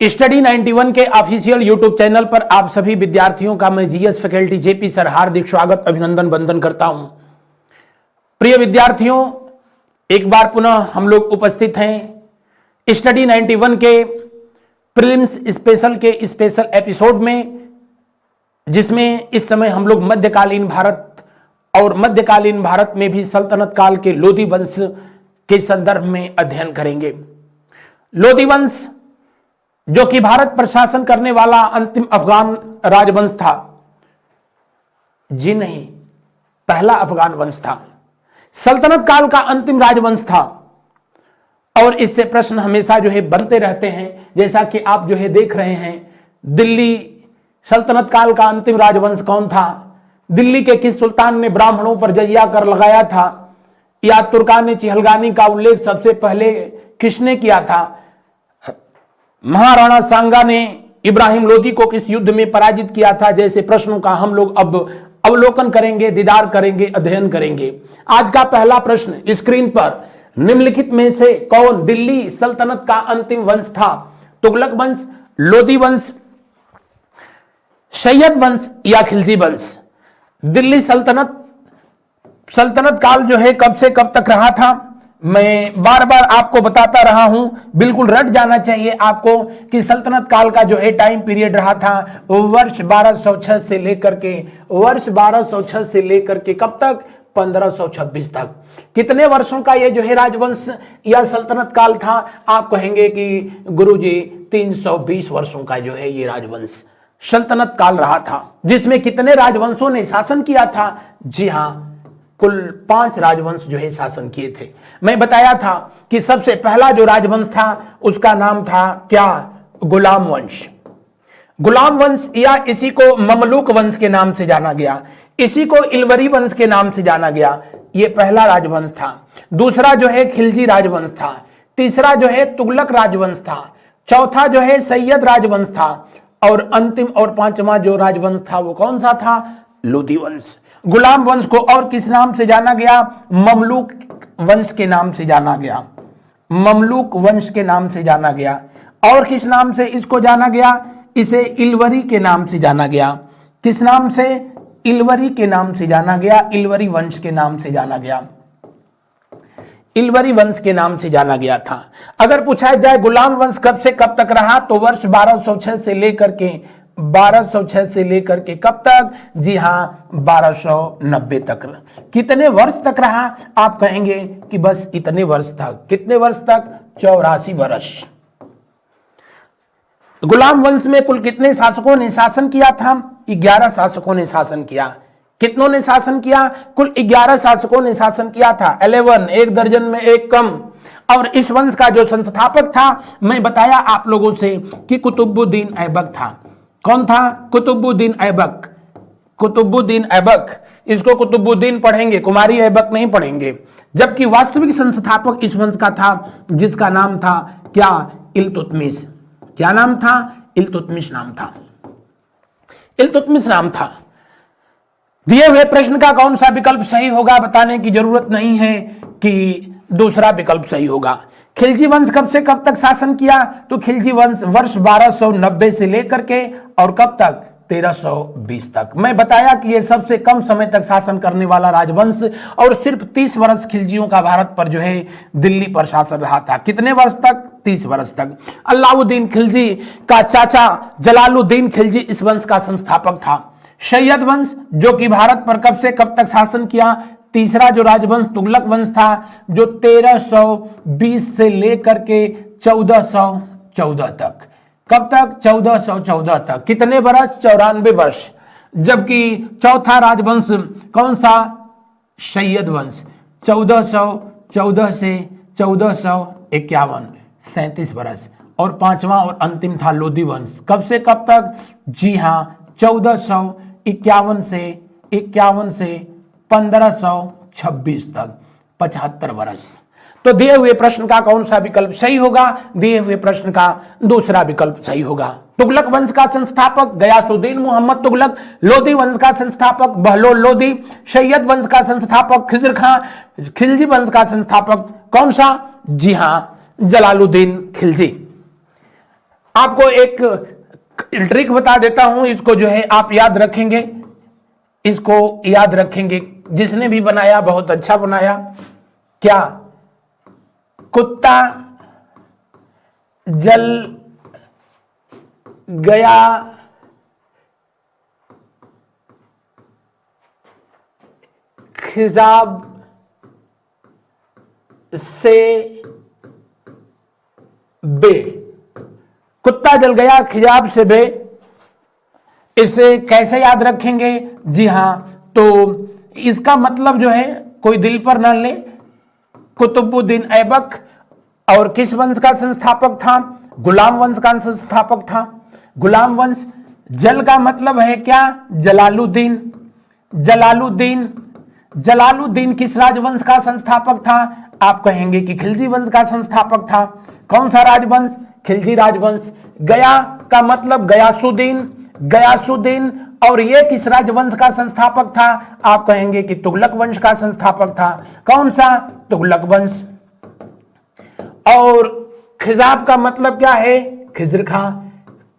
Study 91 के official YouTube channel पर आप सभी विद्यार्थियों का मैं जीएस फैकल्टी जेपी सर हार्दिक स्वागत अभिनंदन वंदन करता हूं। प्रिय विद्यार्थियों, एक बार पुनः हम लोग उपस्थित हैं स्टडी 91 के प्रीलिम्स स्पेशल के स्पेशल एपिसोड में, जिसमें इस समय हम लोग मध्यकालीन भारत और मध्यकालीन भारत में भी सल्तनत काल के लोधी वंश के संदर्भ में अध्ययन करेंगे। लोधी वंश जो कि भारत पर शासन करने वाला अंतिम अफगान राजवंश था। जी नहीं, पहला अफगान वंश था, सल्तनत काल का अंतिम राजवंश था। और इससे प्रश्न हमेशा जो है बनते रहते हैं, जैसा कि आप जो है देख रहे हैं, दिल्ली सल्तनत काल का अंतिम राजवंश कौन था, दिल्ली के किस सुल्तान ने ब्राह्मणों पर जजिया कर लगाया था, या तुर्कान चिहलगानी का उल्लेख सबसे पहले किसने किया था, महाराणा सांगा ने इब्राहिम लोदी को किस युद्ध में पराजित किया था, जैसे प्रश्नों का हम लोग अब अवलोकन करेंगे, दीदार करेंगे, अध्ययन करेंगे। आज का पहला प्रश्न स्क्रीन पर, निम्नलिखित में से कौन दिल्ली सल्तनत का अंतिम वंश था? तुगलक वंश, लोदी वंश, सैयद वंश या खिलजी वंश? दिल्ली सल्तनत काल जो है कब से कब तक रहा था, मैं बार बार आपको बताता रहा हूं, बिल्कुल रट जाना चाहिए आपको कि सल्तनत काल का जो है टाइम पीरियड रहा था वर्ष 1206 से लेकर के कब तक, 1526 तक। कितने वर्षों का ये जो है राजवंश या सल्तनत काल था? आप कहेंगे कि गुरुजी 320 वर्षों का जो है ये राजवंश सल्तनत काल रहा था, जिसमें कितने राजवंशों ने शासन किया था? जी हां, कुल 5 राजवंश जो है शासन किए थे। मैं बताया था कि सबसे पहला जो राजवंश था उसका नाम था क्या? गुलाम वंश। गुलाम वंश या इसी को ममलूक वंश के नाम से जाना गया, इसी को इलवरी वंश के नाम से जाना गया। यह पहला राजवंश था। दूसरा जो है खिलजी राजवंश था, तीसरा जो है तुगलक राजवंश था, चौथा जो है सैयद राजवंश था, और अंतिम और पांचवा जो राजवंश था वो कौन सा था? लोधी वंश। गुलाम वंश को और किस नाम से जाना गया? ममलूक वंश के नाम से जाना गया, ममलूक वंश के नाम से जाना गया। और किस नाम से इसको जाना गया? इसे इलवरी के नाम से जाना गया। किस नाम से? इलवरी के नाम से जाना गया, इलवरी वंश के नाम से जाना गया, इलवरी वंश के नाम से जाना गया था। अगर पूछा जाए गुलाम वंश कब से कब तक रहा, तो वर्ष 1206 से लेकर के कब तक? जी हां, 1290 तक। कितने वर्ष तक रहा? आप कहेंगे कि बस इतने वर्ष तक। कितने वर्ष तक? 84 वर्ष। गुलाम वंश में कुल कितने शासकों ने शासन किया था? 11 शासकों ने शासन किया। कितनों ने शासन किया? कुल 11 शासकों ने शासन किया था। 11, एक दर्जन में एक कम। और इस वंश का जो संस्थापक था, मैं बताया आप लोगों से कि कुतुबुद्दीन ऐबक था। कौन था? कुतुबुद्दीन ऐबक। कुतुबुद्दीन ऐबक, इसको कुतुबुद्दीन पढ़ेंगे, कुमारी ऐबक नहीं पढ़ेंगे। जबकि वास्तविक संस्थापक इस वंश का था, जिसका नाम था क्या? इल्तुतमिश। क्या नाम था? इल्तुतमिश नाम था, इल्तुतमिश नाम था। दिए हुए प्रश्न का कौन सा विकल्प सही होगा? बताने की जरूरत नहीं है कि दूसरा विकल्प सही होगा। खिलजी वंश कब से कब तक शासन किया? तो खिलजी वंश वर्ष 1290 से लेकर के और कब तक? 1320 तक। मैं बताया कि यह सबसे कम समय तक शासन करने वाला राजवंश, और सिर्फ 30 वर्ष खिलजियों का भारत पर जो है दिल्ली पर शासन रहा था। कितने वर्ष तक? 30 वर्ष तक। अलाउद्दीन खिलजी का चाचा जलालुद्दीन खिलजी इस वंश का संस्थापक था। सैयद वंश जो कि भारत पर कब से कब तक शासन किया? तीसरा जो राजवंश तुगलक वंश था, जो 1320 से लेकर के 1414 तक। कब तक? 1414 तक। कितने वर्ष? 94 वर्ष। जबकि चौथा राजवंश कौन सा? सैयद वंश, 1414 से 1451, 37 वर्ष। और पांचवा और अंतिम था लोधी वंश। कब से कब तक? जी हां, 1451 से 1526 तक, 75 वर्ष। तो दिए हुए प्रश्न का कौन सा विकल्प सही होगा? दिए हुए प्रश्न का दूसरा विकल्प सही होगा। तुगलक वंश का संस्थापक गयासुद्दीन मोहम्मद तुगलक, लोधी वंश का संस्थापक बहलोल लोधी, सैयद वंश का संस्थापक खिज्र खां, खिलजी वंश का संस्थापक कौन सा? जी हां, जलालुद्दीन खिलजी। आपको एक ट्रिक बता देता हूं, इसको जो है आप याद रखेंगे, इसको याद रखेंगे। जिसने भी बनाया बहुत अच्छा बनाया। क्या? कुत्ता जल गया खिजाब से बे। कुत्ता जल गया खिजाब से बे, इसे कैसे याद रखेंगे? जी हां, तो इसका मतलब जो है कोई दिल पर न ले। कुतुबुद्दीन ऐबक और किस वंश का संस्थापक था? गुलाम वंश का संस्थापक था। गुलाम वंश। जल का मतलब है क्या? जलालुद्दीन। जलालुद्दीन। जलालुद्दीन किस राजवंश का संस्थापक था? आप कहेंगे कि खिलजी वंश का संस्थापक था। कौन सा राजवंश? खिलजी राजवंश। गया का मतलब गयासुद्दीन। गयासुद्दीन। और ये किस राजवंश का संस्थापक था? आप कहेंगे कि तुगलक वंश का संस्थापक था। कौन सा? तुगलक वंश। और खिजाब का मतलब क्या है? खिज्र खां।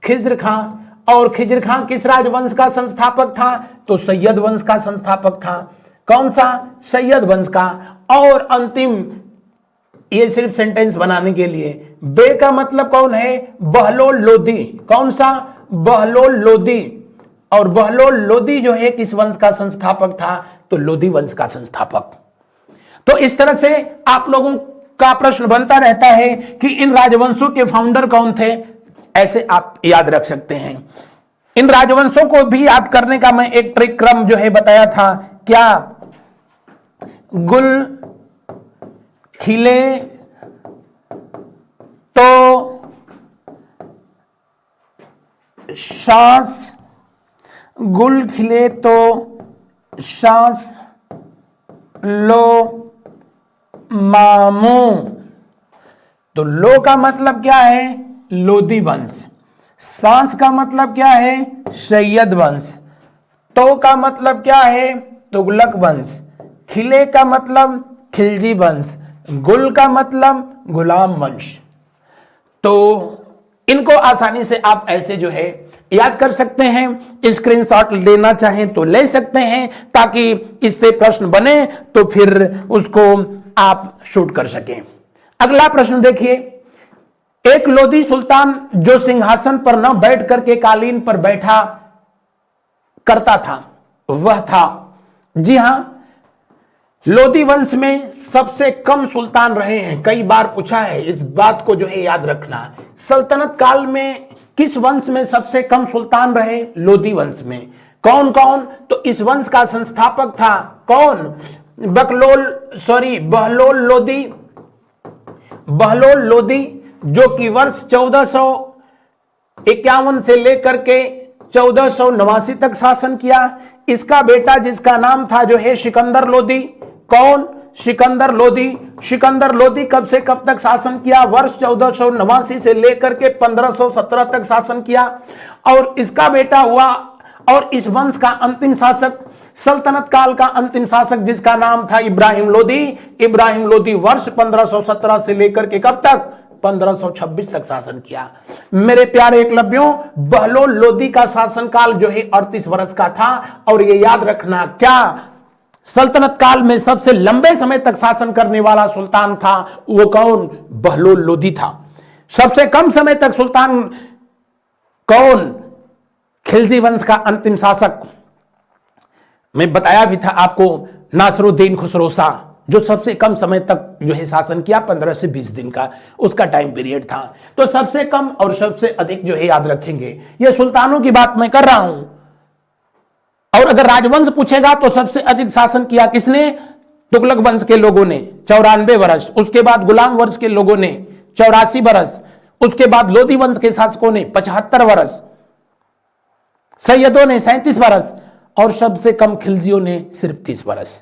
खिज्र खां। और खिज्र खां किस राजवंश का संस्थापक था? तो सैयद वंश का संस्थापक था। कौन सा? सैयद वंश का। और अंतिम, ये सिर्फ सेंटेंस बनाने के लिए, बे का मतलब कौन है? बहलोल लोदी। कौन सा? बहलोल लोदी। और बहलोल लोदी जो है किस वंश का संस्थापक था? तो लोदी वंश का संस्थापक। तो इस तरह से आप लोगों का प्रश्न बनता रहता है कि इन राजवंशों के फाउंडर कौन थे, ऐसे आप याद रख सकते हैं। इन राजवंशों को भी याद करने का मैं एक ट्रिक क्रम जो है बताया था। क्या? गुल खिले तो सांस, गुल खिले तो सांस लो मामू। तो लो का मतलब क्या है? लोदी वंश। सांस का मतलब क्या है? सैयद वंश। तो का मतलब क्या है? तुगलक वंश। खिले का मतलब खिलजी वंश। गुल का मतलब गुलाम वंश। तो इनको आसानी से आप ऐसे जो है याद कर सकते हैं। स्क्रीनशॉट लेना चाहें तो ले सकते हैं, ताकि इससे प्रश्न बने तो फिर उसको आप शूट कर सकें। अगला प्रश्न देखिए। एक लोदी सुल्तान जो सिंहासन पर न बैठ करके कालीन पर बैठा करता था, वह था? जी हां, लोदी वंश में सबसे कम सुल्तान रहे हैं। कई बार पूछा है, इस बात को जो है याद रखना। सल्तनत काल में किस वंश में सबसे कम सुल्तान रहे? लोदी वंश में। कौन कौन? तो इस वंश का संस्थापक था कौन? बहलोल लोदी। बहलोल लोदी जो कि वर्ष 1451 से लेकर के 1489 तक शासन किया। इसका बेटा जिसका नाम था जो है सिकंदर लोदी। कौन? सिकंदर लोदी। सिकंदर लोदी कब से कब तक शासन किया? वर्ष 1489 से लेकर के 1517 तक शासन किया। और इसका बेटा हुआ, और इस वंश का अंतिम शासक, सल्तनत काल का अंतिम शासक जिसका नाम था इब्राहिम लोदी। इब्राहिम लोदी वर्ष 1517 से लेकर के कब तक? 1526 तक शासन किया। मेरे प्यारे एकलव्यों, बहलोल लोदी का शासनकाल जो है 38 वर्ष का था। और ये याद रखना, क्या सल्तनत काल में सबसे लंबे समय तक शासन करने वाला सुल्तान था? वो कौन? बहलोल लोदी था। सबसे कम समय तक सुल्तान कौन? खिलजी वंश का अंतिम शासक। मैं बताया भी था आपको, नासरुद्दीन खुसरो शाह, जो सबसे कम समय तक जो है शासन किया, 15 से 20 दिन का उसका टाइम पीरियड था। तो सबसे कम और सबसे अधिक जो है याद रखेंगे। ये सुल्तानों की बात मैं कर रहा हूं। और अगर राजवंश पूछेगा तो सबसे अधिक शासन किया किसने? तुगलक वंश के लोगों ने 94 वर्ष। उसके बाद गुलाम वंश के लोगों ने 84 वर्ष। उसके बाद लोदी वंश के शासकों ने 75 वर्ष। सैयदों ने 37 वर्ष। और सबसे कम खिलजियों ने सिर्फ 30 वर्ष।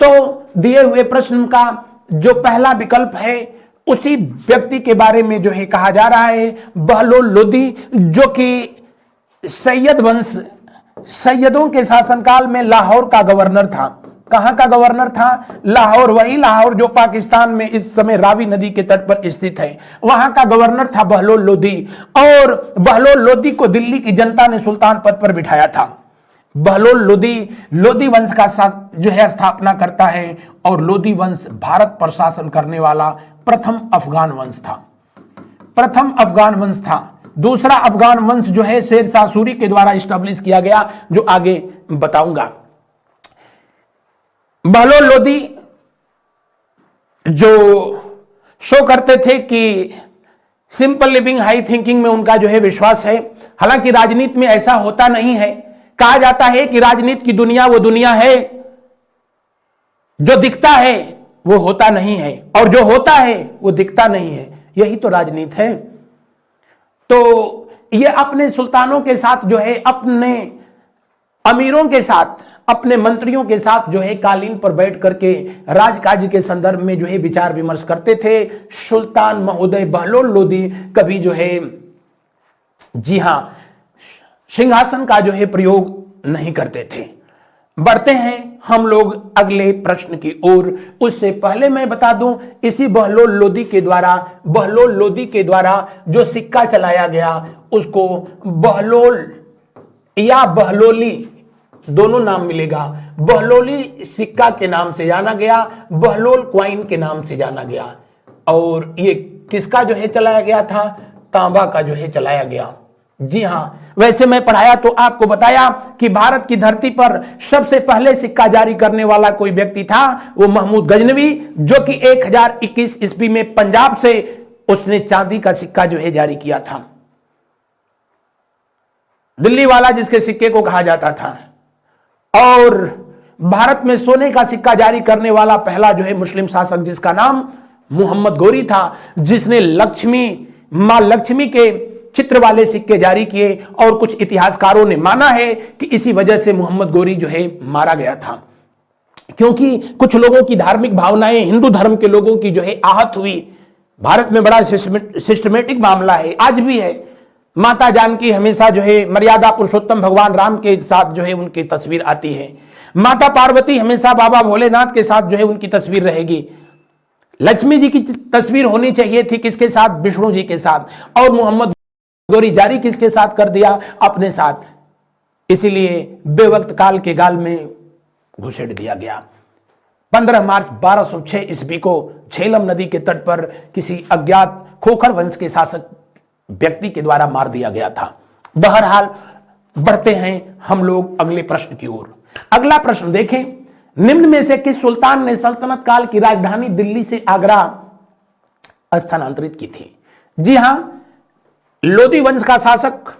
तो दिए हुए प्रश्न का जो पहला विकल्प है, उसी व्यक्ति के बारे में जो है कहा जा रहा है, बहलोल लोदी, जो कि सैयद वंश, सैयदों के शासनकाल में लाहौर का गवर्नर था। कहां का गवर्नर था? लाहौर, वही लाहौर जो पाकिस्तान में इस समय रावी नदी के तट पर स्थित है, वहां का गवर्नर था बहलोल लोदी। और बहलोल लोदी को दिल्ली की जनता ने सुल्तान पद पर बिठाया था। बहलोल लोदी लोदी वंश का जो है स्थापना करता है, और लोदी वंश भारत पर शासन करने वाला प्रथम अफगान वंश था। प्रथम अफगान वंश था। दूसरा अफगान वंश जो है शेर शाह सूरी के द्वारा स्टैब्लिश किया गया, जो आगे बताऊंगा। बहलोल लोदी जो शो करते थे कि सिंपल लिविंग हाई थिंकिंग में उनका जो है विश्वास है। हालांकि राजनीति में ऐसा होता नहीं है। कहा जाता है कि राजनीति की दुनिया वो दुनिया है जो दिखता है वो होता नहीं है, और जो होता है वो दिखता नहीं है। यही तो राजनीति है। तो ये अपने सुल्तानों के साथ जो है, अपने अमीरों के साथ, अपने मंत्रियों के साथ जो है कालीन पर बैठ करके राजकाज के संदर्भ में जो है विचार विमर्श करते थे। सुल्तान महोदय बहलोल लोदी कभी जो है, जी हां, सिंहासन का जो है प्रयोग नहीं करते थे। बढ़ते हैं हम लोग अगले प्रश्न की ओर। उससे पहले मैं बता दूं, इसी बहलोल लोदी के द्वारा जो सिक्का चलाया गया उसको बहलोल या बहलोली दोनों नाम मिलेगा। बहलोली सिक्का के नाम से जाना गया, बहलोल क्वाइन के नाम से जाना गया। और ये किसका जो है चलाया गया था? तांबा का जो है चलाया गया। जी हां, वैसे मैं पढ़ाया तो आपको बताया कि भारत की धरती पर सबसे पहले सिक्का जारी करने वाला कोई व्यक्ति था, वो महमूद गजनवी, जो कि 1021 ईस्वी में पंजाब से उसने चांदी का सिक्का जो है जारी किया था। दिल्ली वाला जिसके सिक्के को कहा जाता था। और भारत में सोने का सिक्का जारी करने वाला पहला जो है मुस्लिम शासक, जिसका नाम मोहम्मद गोरी था, जिसने मां लक्ष्मी के चित्र वाले सिक्के जारी किए। और कुछ इतिहासकारों ने माना है कि इसी वजह से मोहम्मद गोरी जो है मारा गया था, क्योंकि कुछ लोगों की धार्मिक भावनाएं, हिंदू धर्म के लोगों की जो है आहत हुई। भारत में बड़ा सिस्टमेटिक मामला है, आज भी है। माता जानकी हमेशा जो है मर्यादा पुरुषोत्तम भगवान राम के साथ जो है उनकी तस्वीर आती है। माता पार्वती हमेशा बाबा भोलेनाथ के साथ जो है उनकी तस्वीर रहेगी। लक्ष्मी जी की तस्वीर होनी चाहिए थी किसके साथ? विष्णु जी के साथ। और मोहम्मद गोरी जारी किसके साथ कर दिया? अपने साथ। इसीलिए बेवक्त काल के गाल में घुसेड़ दिया गया। 15 मार्च 1206 ईस्वी को झेलम नदी के तट पर किसी अज्ञात खोखर वंश के शासक व्यक्ति के द्वारा मार दिया गया था। बहरहाल बढ़ते हैं हम लोग अगले प्रश्न की ओर। अगला प्रश्न देखें, निम्न में से किस सुल्तान ने सल्तनत काल की राजधानी दिल्ली से आगरा स्थानांतरित की थी? जी हां, लोदी वंश का शासक।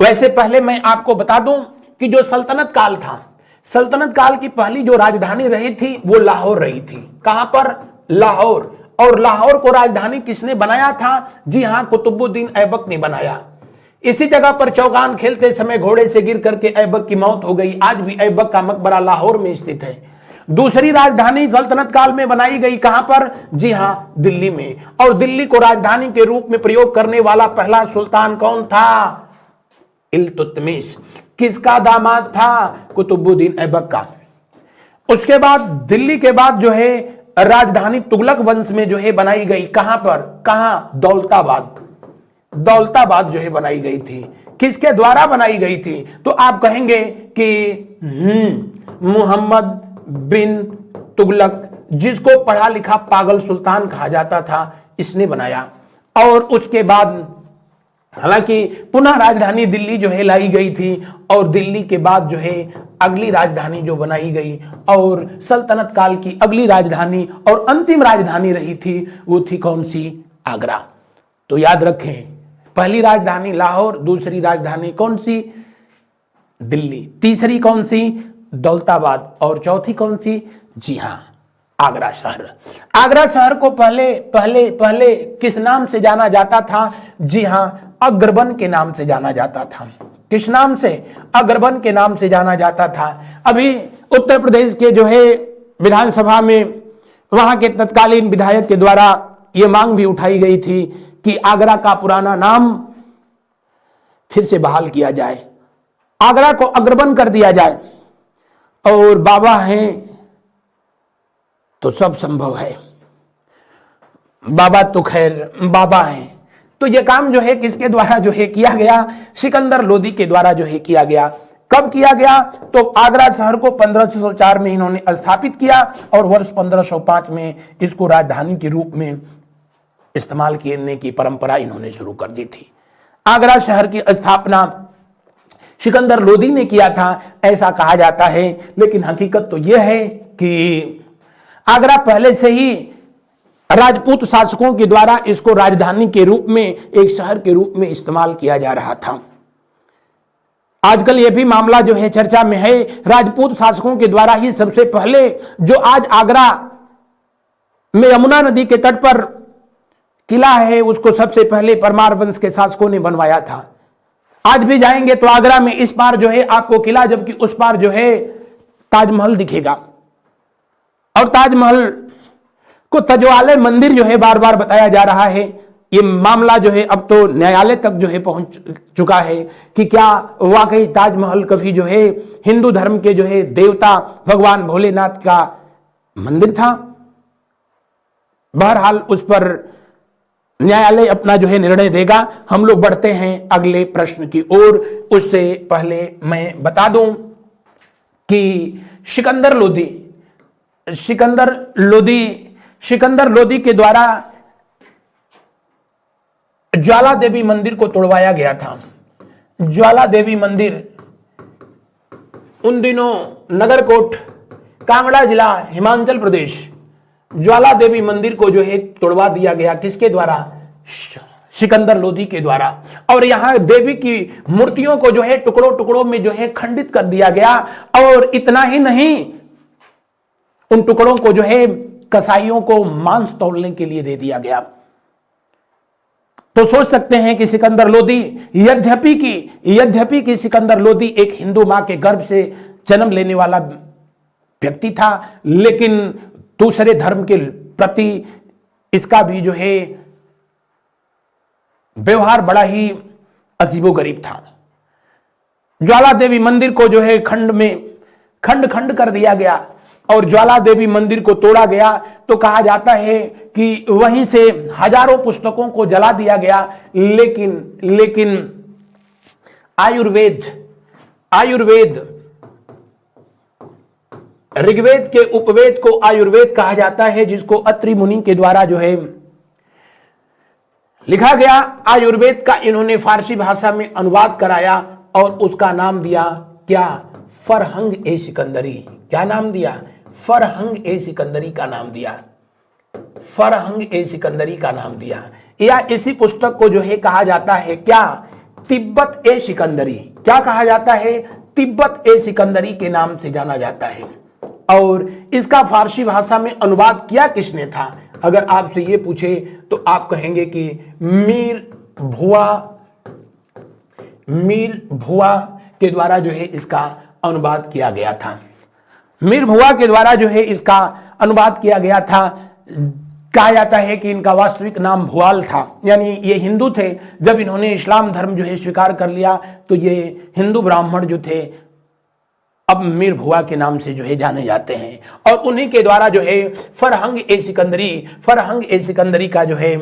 वैसे पहले मैं आपको बता दूं कि जो सल्तनत काल था, सल्तनत काल की पहली जो राजधानी रही थी वो लाहौर रही थी। कहां पर? लाहौर। और लाहौर को राजधानी किसने बनाया था? जी हां, कुतुबुद्दीन ऐबक ने बनाया। इसी जगह पर चौगान खेलते समय घोड़े से गिर करके ऐबक की मौत हो गई। आज भी ऐबक का मकबरा लाहौर में स्थित है। दूसरी राजधानी सल्तनत काल में बनाई गई, कहां पर? जी हां, दिल्ली में। और दिल्ली को राजधानी के रूप में प्रयोग करने वाला पहला सुल्तान कौन था? इल्तुतमिश। किसका दामाद था? कुतुबुद्दीन ऐबक का। उसके बाद दिल्ली के बाद जो है राजधानी तुगलक वंश में जो है बनाई गई। कहां पर? कहां? दौलताबाद। दौलताबाद जो है बनाई गई थी। किसके द्वारा बनाई गई थी? तो आप कहेंगे कि मोहम्मद बिन तुगलक, जिसको पढ़ा लिखा पागल सुल्तान कहा जाता था, इसने बनाया। और उसके बाद हालांकि पुनः राजधानी दिल्ली जो है लाई गई थी। और दिल्ली के बाद जो है अगली राजधानी जो बनाई गई, और सल्तनत काल की अगली राजधानी और अंतिम राजधानी रही थी, वो थी कौन सी? आगरा। तो याद रखें, पहली राजधानी लाहौर, दूसरी राजधानी कौन सी? दिल्ली, तीसरी कौन सी? दौलताबाद, और चौथी कौन सी? जी हां, आगरा शहर। आगरा शहर को पहले पहले पहले किस नाम से जाना जाता था? जी हां, अग्रबन के नाम से जाना जाता था। किस नाम से? अग्रबन के नाम से जाना जाता था। अभी उत्तर प्रदेश के जो है विधानसभा में वहां के तत्कालीन विधायक के द्वारा यह मांग भी उठाई गई थी कि आगरा का पुराना नाम फिर से बहाल किया जाए, आगरा को अग्रबन कर दिया जाए। और बाबा हैं तो सब संभव है। बाबा तो खैर बाबा हैं। तो यह काम जो है किसके द्वारा जो है किया गया? सिकंदर लोदी के द्वारा जो है किया गया। कब किया गया? तो आगरा शहर को 1504 में इन्होंने स्थापित किया और वर्ष 1505 में इसको राजधानी के रूप में इस्तेमाल करने की परंपरा इन्होंने शुरू कर दी थी। आगरा शहर की स्थापना सिकंदर लोदी ने किया था ऐसा कहा जाता है, लेकिन हकीकत तो यह है कि आगरा पहले से ही राजपूत शासकों के द्वारा इसको राजधानी के रूप में, एक शहर के रूप में इस्तेमाल किया जा रहा था। आजकल यह भी मामला जो है चर्चा में है, राजपूत शासकों के द्वारा ही सबसे पहले जो आज आगरा में यमुना नदी के तट पर किला है उसको सबसे पहले परमार वंश के शासकों ने बनवाया था। आज भी जाएंगे तो आगरा में इस पार जो है आपको किला, जबकि उस पार जो है ताजमहल दिखेगा। और ताजमहल को तजवाले मंदिर जो है बार बार बताया जा रहा है। ये मामला जो है अब तो न्यायालय तक जो है पहुंच चुका है कि क्या वाकई ताजमहल कभी जो है हिंदू धर्म के जो है देवता भगवान भोलेनाथ का मंदिर था। बहरहाल उस पर न्यायालय अपना जो है निर्णय देगा। हम लोग बढ़ते हैं अगले प्रश्न की ओर। उससे पहले मैं बता दूं कि सिकंदर लोदी के द्वारा ज्वाला देवी मंदिर को तोड़वाया गया था। ज्वाला देवी मंदिर उन दिनों नगरकोट, कांगड़ा जिला, हिमाचल प्रदेश, ज्वाला देवी मंदिर को जो है तोड़वा दिया गया। किसके द्वारा? सिकंदर लोदी के द्वारा। और यहां देवी की मूर्तियों को जो है टुकड़ों टुकड़ों में जो है खंडित कर दिया गया। और इतना ही नहीं, उन टुकड़ों को जो है कसाईयों को मांस तोड़ने के लिए दे दिया गया। तो सोच सकते हैं कि सिकंदर लोदी, यद्यपि कि सिकंदर लोदी एक हिंदू मां के गर्भ से जन्म लेने वाला व्यक्ति था, लेकिन दूसरे धर्म के प्रति इसका भी जो है व्यवहार बड़ा ही अजीबोगरीब था। ज्वाला देवी मंदिर को जो है खंड कर दिया गया और ज्वाला देवी मंदिर को तोड़ा गया। तो कहा जाता है कि वहीं से हजारों पुस्तकों को जला दिया गया। लेकिन आयुर्वेद ऋग्वेद के उपवेद को आयुर्वेद कहा जाता है, जिसको अत्रि मुनि के द्वारा जो है लिखा गया। आयुर्वेद का इन्होंने फारसी भाषा में अनुवाद कराया और उसका नाम दिया क्या? फरहंग ए सिकंदरी। क्या नाम दिया? फरहंग ए सिकंदरी का नाम दिया। फरहंग ए सिकंदरी का नाम दिया। या इसी पुस्तक को जो है कहा जाता है क्या? तिब्बत ए सिकंदरी। क्या कहा जाता है? तिब्बत ए सिकंदरी के नाम से जाना जाता है। और इसका फारसी भाषा में अनुवाद किया किसने था? अगर आपसे ये पूछे तो आप कहेंगे कि मीर भुआ के द्वारा जो है इसका अनुवाद किया गया था। मीर भुआ के द्वारा जो है इसका अनुवाद किया गया था। कहा जाता है कि इनका वास्तविक नाम भुआल था, यानी ये हिंदू थे। जब इन्होंने इस्लाम धर्म जो है स्वीकार कर लिया तो ये हिंदू ब्राह्मण जो थे अब मीर भुआ के नाम से जो है जाने जाते हैं। और उन्हीं के द्वारा जो है फरहंग ए सिकंदरी का जो है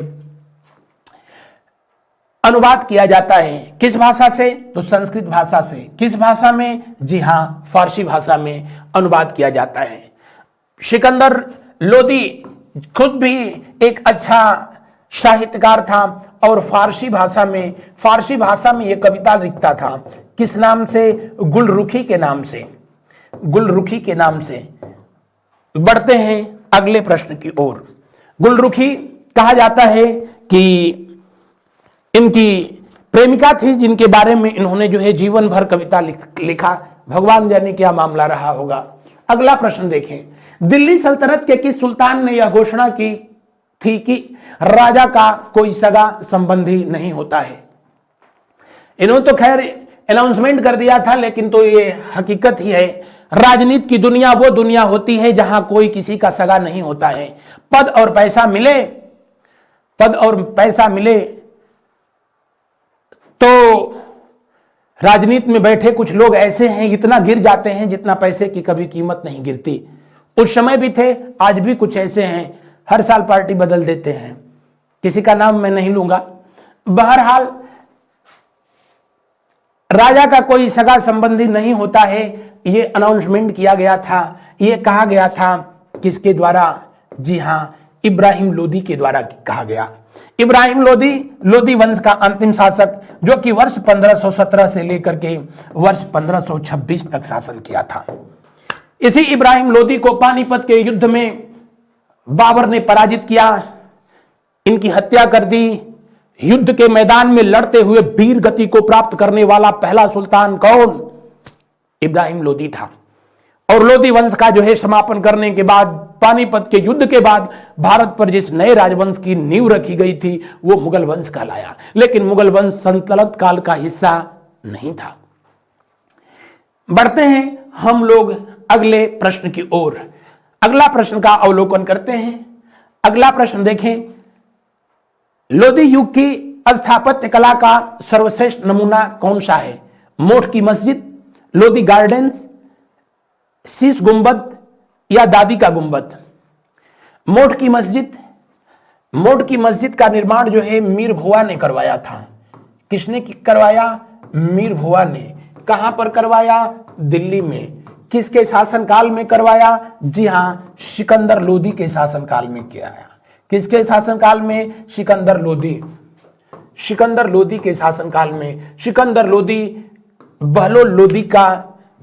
अनुवाद किया जाता है। किस भाषा से? तो संस्कृत भाषा से। किस भाषा में? जी हां, फारसी भाषा में अनुवाद किया जाता है। सिकंदर लोदी खुद भी एक अच्छा साहित्यकार था और फारसी भाषा में यह कविता लिखता था। किस नाम से? गुलरुखी के नाम से। बढ़ते हैं अगले प्रश्न की ओर। गुलरुखी कहा जाता है कि इनकी प्रेमिका थी जिनके बारे में इन्होंने जो है जीवन भर कविता लिखा। भगवान जाने क्या मामला रहा होगा। अगला प्रश्न देखें। दिल्ली सल्तनत के किस सुल्तान ने यह घोषणा की थी कि राजा का कोई सगा संबंधी नहीं होता है? इन्होंने तो खैर अनाउंसमेंट कर दिया था, लेकिन तो ये हकीकत ही है। राजनीति की दुनिया वो दुनिया होती है जहां कोई किसी का सगा नहीं होता है। पद और पैसा मिले तो राजनीति में बैठे कुछ लोग ऐसे हैं, इतना गिर जाते हैं जितना पैसे की कभी कीमत नहीं गिरती। उस समय भी थे, आज भी कुछ ऐसे हैं, हर साल पार्टी बदल देते हैं, किसी का नाम मैं नहीं लूंगा। बहरहाल राजा का कोई सगा संबंधी नहीं होता है, ये अनाउंसमेंट किया गया था, ये कहा गया था किसके द्वारा? जी हां, इब्राहिम लोदी के द्वारा कहा गया। इब्राहिम लोदी, लोदी वंश का अंतिम शासक, जो कि वर्ष 1517 से लेकर के वर्ष 1526 तक शासन किया था। इसी इब्राहिम लोदी को पानीपत के युद्ध में बाबर ने पराजित किया, इनकी हत्या कर दी। युद्ध के मैदान में लड़ते हुए वीर गति को प्राप्त करने वाला पहला सुल्तान कौन? इब्राहिम लोदी था। और लोदी वंश का जो है समापन करने के बाद, पानीपत के युद्ध के बाद भारत पर जिस नए राजवंश की नींव रखी गई थी वो मुगल वंश कहलाया। लेकिन मुगल वंश सल्तनत काल का हिस्सा नहीं था। बढ़ते हैं हम लोग अगले प्रश्न की ओर। अगला प्रश्न का अवलोकन करते हैं। अगला प्रश्न देखें, लोदी युग की स्थापत्य कला का सर्वश्रेष्ठ नमूना कौन सा है? मोठ की मस्जिद, लोदी गार्डन्स, शीश गुंबद या दादी का गुंबद? मोठ की मस्जिद। मोठ की मस्जिद का निर्माण जो है मीर भुआ ने करवाया था। किसने करवाया? मीर भुआ ने। कहां पर करवाया? दिल्ली में। किसके शासनकाल में करवाया? जी हां, सिकंदर लोदी के शासनकाल में किया। किसके शासनकाल में? सिकंदर लोदी। सिकंदर लोदी के शासनकाल में। सिकंदर लोदी बहलोल लोदी का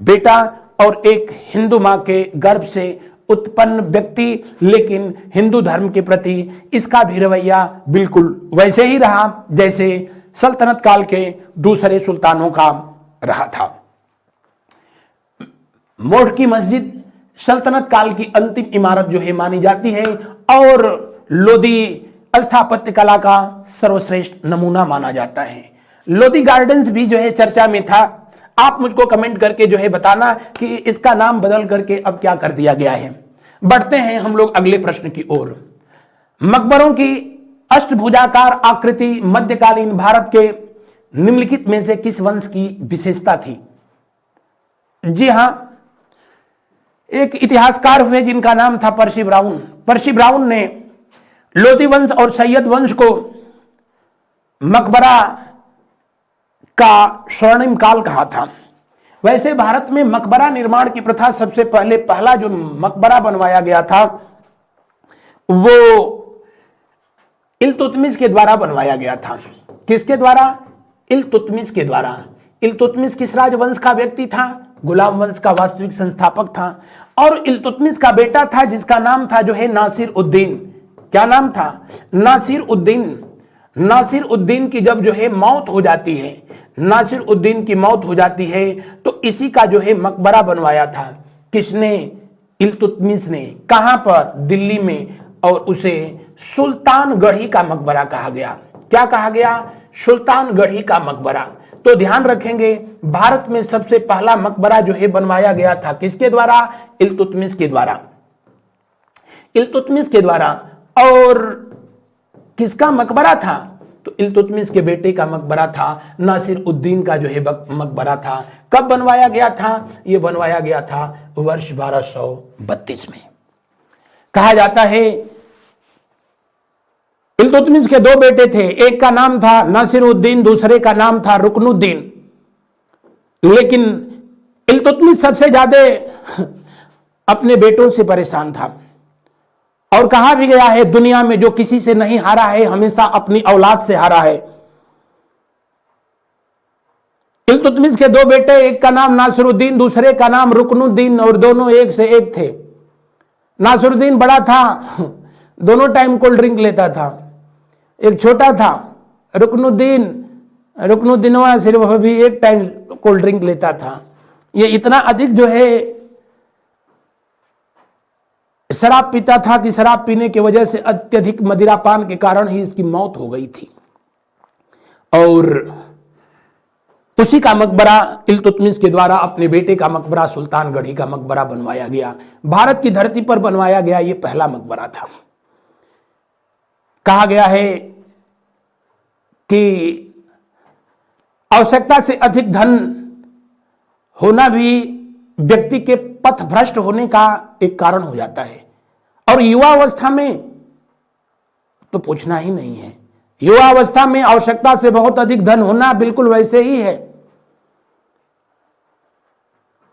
बेटा और एक हिंदू मां के गर्भ से उत्पन्न व्यक्ति, लेकिन हिंदू धर्म के प्रति इसका भी रवैया बिल्कुल वैसे ही रहा जैसे सल्तनत काल के दूसरे सुल्तानों का रहा था। मोठ की मस्जिद सल्तनत काल की अंतिम इमारत जो है मानी जाती है और लोदी स्थापत्य कला का सर्वश्रेष्ठ नमूना माना जाता है। लोदी गार्डन्स भी जो है चर्चा में था। आप मुझको कमेंट करके जो है बताना कि इसका नाम बदल करके अब क्या कर दिया गया है। बढ़ते हैं हम लोग अगले प्रश्न की ओर। मकबरों की अष्टभुजाकार आकृति मध्यकालीन भारत के निम्नलिखित में से किस वंश की विशेषता थी? जी हां, एक इतिहासकार हुए जिनका नाम था पर्सी ब्राउन। पर्सी ब्राउन ने लोदी वंश और सैयद वंश को मकबरा का स्वर्णिम काल कहा था। वैसे भारत में मकबरा निर्माण की प्रथा सबसे पहला जो मकबरा बनवाया गया था वो इल्तुतमिश के द्वारा बनवाया गया था। किसके द्वारा? इल्तुतमिश के द्वारा। इल्तुतमिश किस राजवंश का व्यक्ति था? गुलाम वंश का वास्तविक संस्थापक था। और इल्तुतमिश का बेटा था जिसका नाम था जो है नासिर उद्दीन। क्या नाम था? नासिर उद्दीन। नासिर उद्दीन की जब जो है मौत हो जाती है, नासिर उद्दीन की मौत हो जाती है तो इसी का जो है मकबरा बनवाया था। किसने? इल्तुतमिश ने। कहां पर? दिल्ली में। और उसे सुल्तानगढ़ी का मकबरा कहा गया। क्या कहा गया? सुल्तानगढ़ी का मकबरा। तो ध्यान रखेंगे, भारत में सबसे पहला मकबरा जो है बनवाया गया था किसके द्वारा? इल्तुतमिश के द्वारा। इल्तुतमिश के द्वारा। और किसका मकबरा था? तो इल्तुतमिश के बेटे का मकबरा था। नासिर उद्दीन का जो है मकबरा था। कब बनवाया गया था? यह बनवाया गया था वर्ष 1232 में। कहा जाता है इल्तुतमिश के दो बेटे थे, एक का नाम था नासिरुद्दीन, दूसरे का नाम था रुकनुद्दीन। लेकिन इल्तुतमिश सबसे ज्यादा अपने बेटों से परेशान था और कहा भी गया है दुनिया में जो किसी से नहीं हारा है हमेशा अपनी औलाद से हारा है। इल्तुतमिश के दो बेटे, एक का नाम नासिरुद्दीन, दूसरे का नाम रुकनुद्दीन, और दोनों एक से एक थे। नासिरुद्दीन बड़ा था, दोनों टाइम कोल्ड ड्रिंक लेता था। एक छोटा था रुकनुद्दीनवा सिर्फ अभी एक टाइम कोल्ड ड्रिंक लेता था। ये इतना अधिक जो है शराब पीता था कि शराब पीने की वजह से अत्यधिक मदिरापान के कारण ही इसकी मौत हो गई थी। और उसी का मकबरा इल्तुतमिश के द्वारा अपने बेटे का मकबरा सुल्तानगढ़ी का मकबरा बनवाया गया। भारत की धरती पर बनवाया गया ये पहला मकबरा था। कहा गया है कि आवश्यकता से अधिक धन होना भी व्यक्ति के पथ भ्रष्ट होने का एक कारण हो जाता है। और युवावस्था में तो पूछना ही नहीं है, युवावस्था में आवश्यकता से बहुत अधिक धन होना बिल्कुल वैसे ही है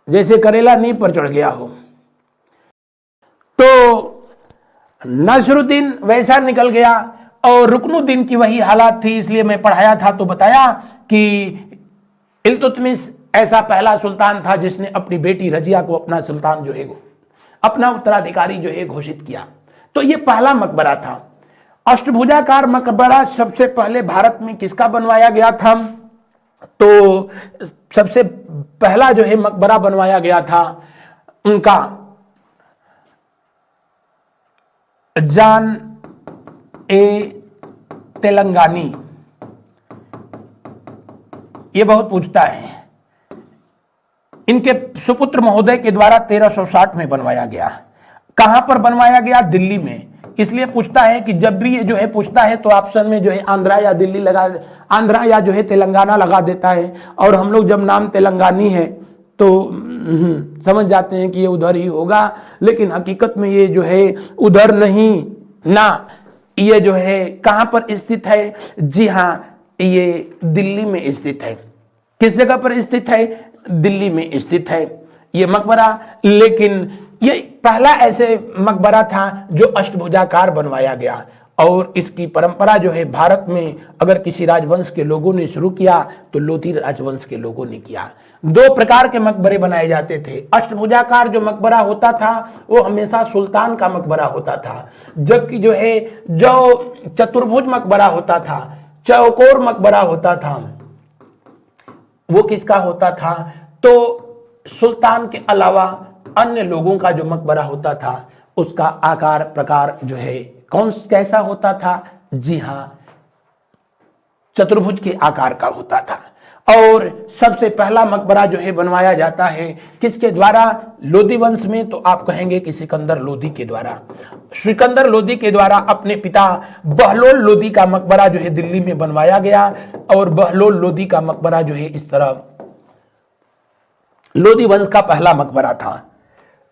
जैसे करेला नींव पर चढ़ गया हो। तो नसरुद्दीन वैसा निकल गया और रुकनुद्दीन की वही हालात थी। इसलिए मैं पढ़ाया था तो बताया कि इल्तुतमिश ऐसा पहला सुल्तान था जिसने अपनी बेटी रजिया को अपना सुल्तान जो है अपना उत्तराधिकारी जो है घोषित किया। तो ये पहला मकबरा था। अष्टभुजाकार मकबरा सबसे पहले भारत में किसका बनवाया गया था? तो सबसे पहला जो है मकबरा बनवाया गया था उनका जॉन ए तेलंगानी। ये बहुत पूछता है। इनके सुपुत्र महोदय के द्वारा 1360 में बनवाया गया। कहां पर बनवाया गया? दिल्ली में। इसलिए पूछता है कि जब भी ये जो है पूछता है तो ऑप्शन में जो है आंध्रा या दिल्ली लगा, आंध्रा या जो है तेलंगाना लगा देता है। और हम लोग जब नाम तेलंगानी है तो समझ जाते हैं कि ये उधर ही होगा, लेकिन हकीकत में ये जो है उधर नहीं ना, ये जो है कहां पर स्थित है? जी हां, ये दिल्ली में स्थित है। किस जगह पर स्थित है? दिल्ली में स्थित है ये मकबरा। लेकिन ये पहला ऐसे मकबरा था जो अष्टभुजाकार बनवाया गया। और इसकी परंपरा जो है भारत में अगर किसी राजवंश के लोगों ने शुरू किया तो लोधी राजवंश के लोगों ने किया। दो प्रकार के मकबरे बनाए जाते थे। अष्टभुजाकार जो मकबरा होता था वो हमेशा सुल्तान का मकबरा होता था, जबकि जो है जो चतुर्भुज मकबरा होता था, चौकोर मकबरा होता था, वो किसका होता था? तो सुल्तान के अलावा अन्य लोगों का जो मकबरा होता था उसका आकार प्रकार जो है कैसा होता था? जी हां, चतुर्भुज के आकार का होता था। और सबसे पहला मकबरा जो है बनवाया जाता है किसके द्वारा? लोधी वंश में। तो आप कहेंगे कि सिकंदर लोधी के द्वारा। सिकंदर लोधी के द्वारा अपने पिता बहलोल लोधी का मकबरा जो है दिल्ली में बनवाया गया। और बहलोल लोधी का मकबरा जो है इस तरह लोधी वंश का पहला मकबरा था।